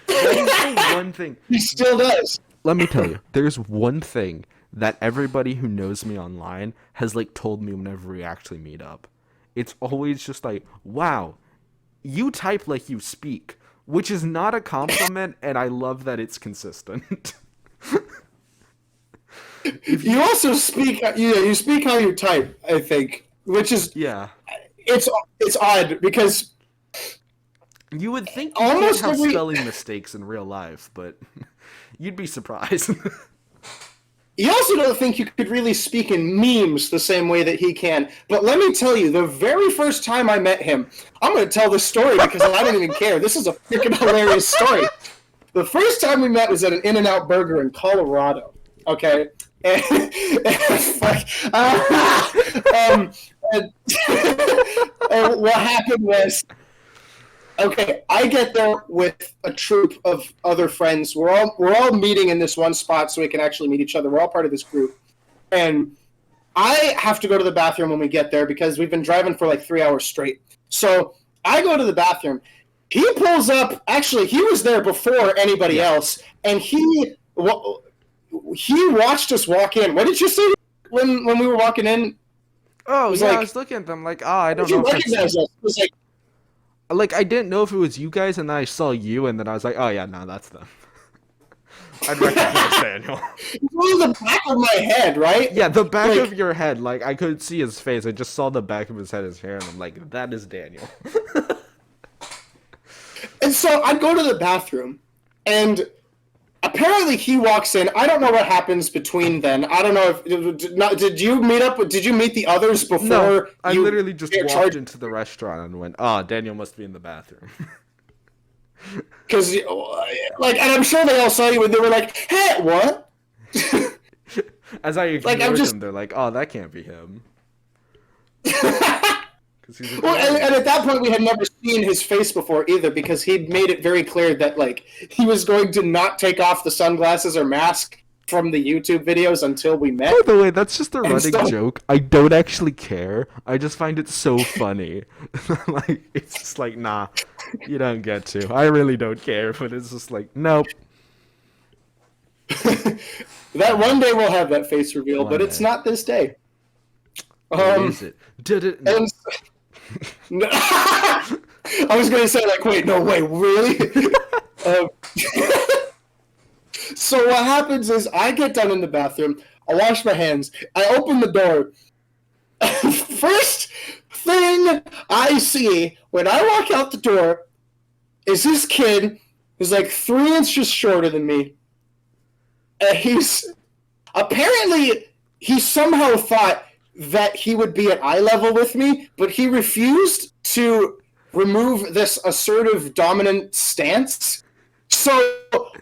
That is the one thing.
He still does.
Let me tell you, there's one thing that everybody who knows me online has like told me whenever we actually meet up. It's always just like, wow, you type like you speak, which is not a compliment, and I love that it's consistent.
You also speak, you speak how you type, I think, which is, it's odd, because
you would think you can't have spelling mistakes in real life, but you'd be surprised.
You also don't think you could really speak in memes the same way that he can. But let me tell you, the very first time I met him, I'm going to tell this story because I don't even care. This is a freaking hilarious story. The first time we met was at an In-N-Out Burger in Colorado. Okay? And what happened was, okay, I get there with a troop of other friends. We're all meeting in this one spot so we can actually meet each other. We're all part of this group. And I have to go to the bathroom when we get there because we've been driving for like 3 hours straight. So I go to the bathroom. He pulls up. Actually, he was there before anybody else. And he watched us walk in. What did you say when we were walking in?
Oh, yeah, I was looking at them like, I don't know if
recognize us. It was
like, I didn't know if it was you guys, and then I saw you, and then I was like, oh, yeah, no, that's them. I'd recognize Daniel.
It's only the back of my head, right?
Yeah, the back
Like,
of your head. Like, I couldn't see his face. I just saw the back of his head, his hair, and I'm like, that is Daniel.
and so I go to the bathroom, and apparently he walks in. I don't know what happens between then. I don't know if did you meet up? Did you meet the others before?
No, I
you
literally just walked into the restaurant and went, "Ah, Daniel must be in the bathroom."
Because, like, and I'm sure they all saw you, and they were like, "Hey, what?"
As I ignored
I'm just
him, they're like, "Oh, that can't be him." He's
well, and at that point, we had never seen his face before either, because he'd made it very clear that, like, he was going to not take off the sunglasses or mask from the YouTube videos until we met.
By the way, that's just a running joke. I don't actually care. I just find it so funny. Like, it's just like, nah, you don't get to. I really don't care, but it's just like, nope.
That one day we'll have that face reveal, but it's not this day.
Is it? Did it? No.
I was gonna say, like, wait, no, wait, really? So what happens is I get done in the bathroom, I wash my hands, I open the door. First thing I see when I walk out the door is this kid who's like 3 inches shorter than me. And he somehow thought that he would be at eye level with me, but he refused to remove this assertive dominant stance. So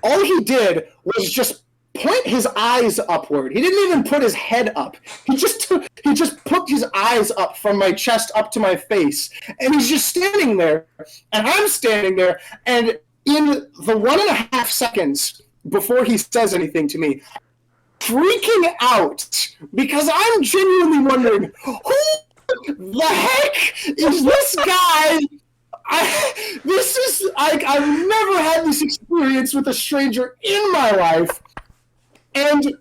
all he did was just point his eyes upward. He didn't even put his head up. He just put his eyes up from my chest up to my face. And he's just standing there, and I'm standing there, and in the 1.5 seconds before he says anything to me, freaking out, because I'm genuinely wondering, who the heck is this guy? I've never had this experience with a stranger in my life, and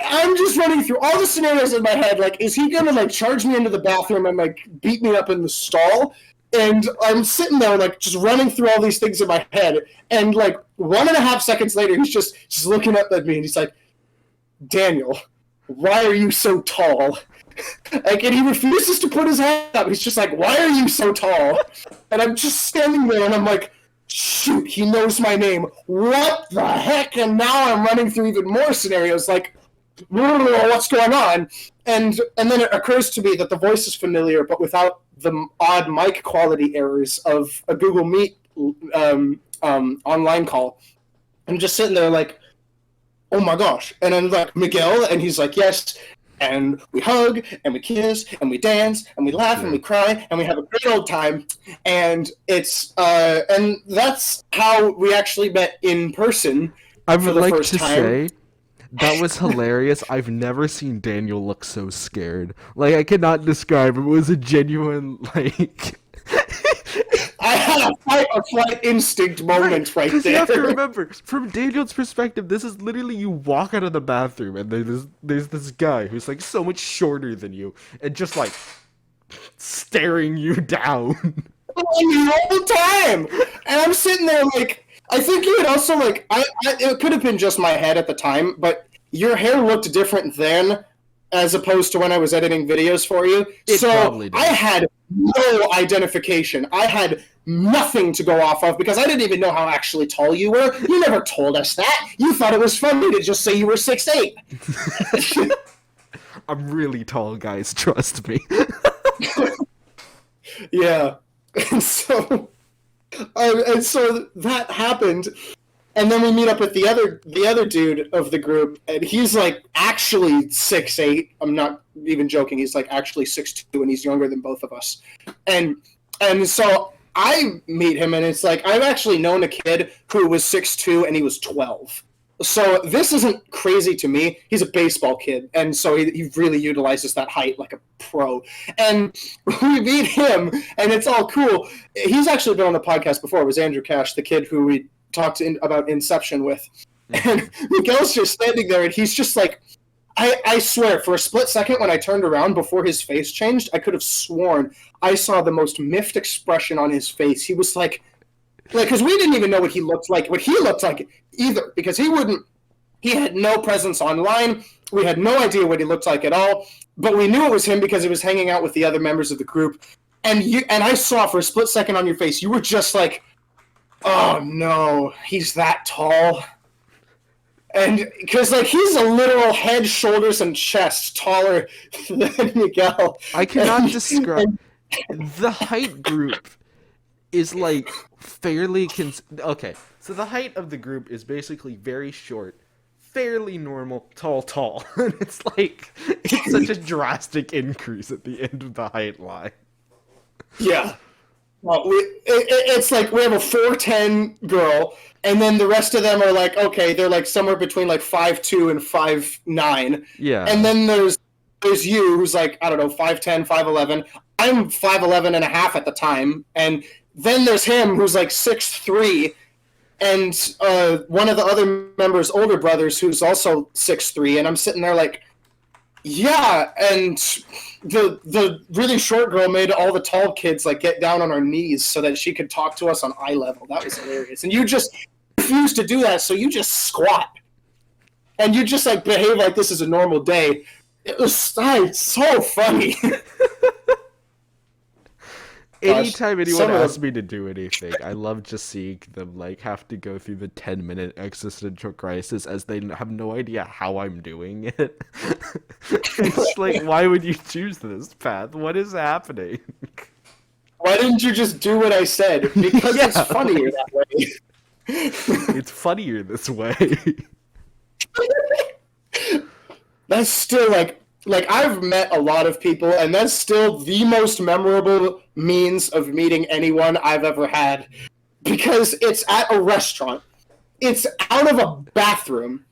I'm just running through all the scenarios in my head. Like, is he gonna like charge me into the bathroom and like beat me up in the stall? And I'm sitting there like just running through all these things in my head, and like 1.5 seconds later, he's just looking up at me, and he's like, "Daniel, why are you so tall?" Like, and he refuses to put his hand up. He's just like, "Why are you so tall?" And I'm just standing there, and I'm like, shoot, he knows my name. What the heck? And now I'm running through even more scenarios, like, what's going on? And then it occurs to me that the voice is familiar, but without the odd mic quality errors of a Google Meet online call. I'm just sitting there like, oh my gosh. And I'm like, Miguel? And he's like, yes. And we hug, and we kiss, and we dance, and we laugh, and we cry, and we have a great old time. And it's and that's how we actually met in person.
I would like to say that was hilarious. I've never seen Daniel look so scared. Like, I cannot describe. It was a genuine, like...
I had a fight or flight instinct moment right there.
Because you have to remember, from Daniel's perspective, this is literally you walk out of the bathroom and there's this guy who's like so much shorter than you and just like staring you down.
The whole time! And I'm sitting there like, I think you would also like, it could have been just my head at the time, but your hair looked different then as opposed to when I was editing videos for you. So I had no identification. I had nothing to go off of because I didn't even know how actually tall you were. You never told us that. You thought it was funny to just say you were 6'8".
I'm really tall, guys. Trust me.
Yeah. And so that happened. And then we meet up with the other dude of the group, and he's like actually 6'8". I'm not even joking. He's like actually 6'2", and he's younger than both of us. And so I meet him, and it's like I've actually known a kid who was 6'2", and he was 12. So this isn't crazy to me. He's a baseball kid, and so he really utilizes that height like a pro. And we meet him, and it's all cool. He's actually been on the podcast before. It was Andrew Cash, the kid who we talked about Inception with. And Miguel's just standing there, and he's just like, I swear, for a split second when I turned around before his face changed, I could have sworn I saw the most miffed expression on his face. He was like, because we didn't even know what he looked like either, because he wouldn't He had no presence online. We had no idea what he looked like at all, but we knew it was him because he was hanging out with the other members of the group. And I saw for a split second on your face, you were just like, oh no, he's that tall. And because like he's a literal head, shoulders, and chest taller than Miguel.
I cannot describe the height group is like fairly okay. So the height of the group is basically very short, fairly normal, tall, and it's like it's such a drastic increase at the end of the height line.
Yeah. Well, it's like we have a 4'10" girl, and then the rest of them are like, okay, they're like somewhere between like 5'2" and 5'9".
Yeah.
And then there's you, who's like, I don't know, 5'10", 5'11". I'm 5'11 and a half at the time. And then there's him, who's like 6'3", and one of the other members' older brothers, who's also 6'3", and I'm sitting there like, yeah, and the really short girl made all the tall kids like get down on our knees so that she could talk to us on eye level. That was hilarious. And you just refuse to do that, so you just squat. And you just like behave like this is a normal day. It was so funny.
Anytime anyone asks me to do anything, I love just seeing them like have to go through the 10-minute existential crisis as they have no idea how I'm doing it. It's like, why would you choose this path? What is happening?
Why didn't you just do what I said? Because it's funnier that way.
It's funnier this way.
That's still like I've met a lot of people, and that's still the most memorable means of meeting anyone I've ever had, because it's at a restaurant, it's out of a bathroom,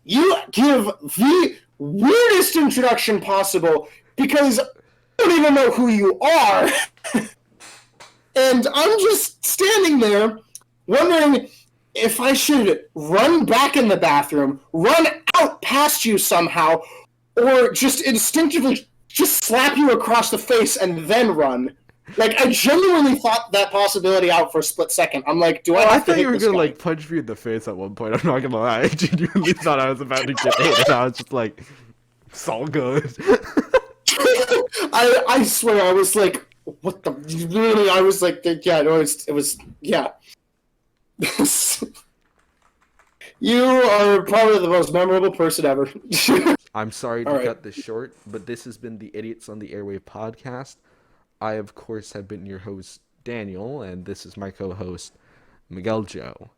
you give the weirdest introduction possible because I don't even know who you are, and I'm just standing there wondering if I should run back in the bathroom, run out past you somehow, or just instinctively just slap you across the face and then run. Like, I genuinely thought that possibility out for a split second. I'm like, do I have
I
to
thought
hit
you were
this
gonna
guy?
like punch me in the face at one point. I'm not gonna lie. I genuinely thought I was about to get hit, and I was just like, it's all good.
I swear, I was like, what the? Really, I was like, yeah, no, it was, yeah. You are probably the most memorable person ever.
I'm sorry to cut this short, but this has been the Idiots on the Airwave podcast. I, of course, have been your host, Daniel, and this is my co-host, Miguel Joe.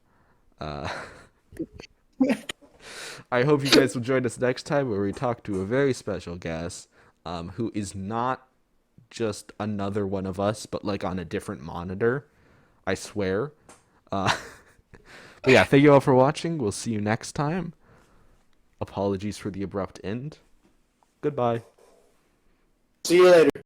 I hope you guys will join us next time where we talk to a very special guest who is not just another one of us, but like on a different monitor. I swear. But yeah, thank you all for watching. We'll see you next time. Apologies for the abrupt end. Goodbye.
See you later.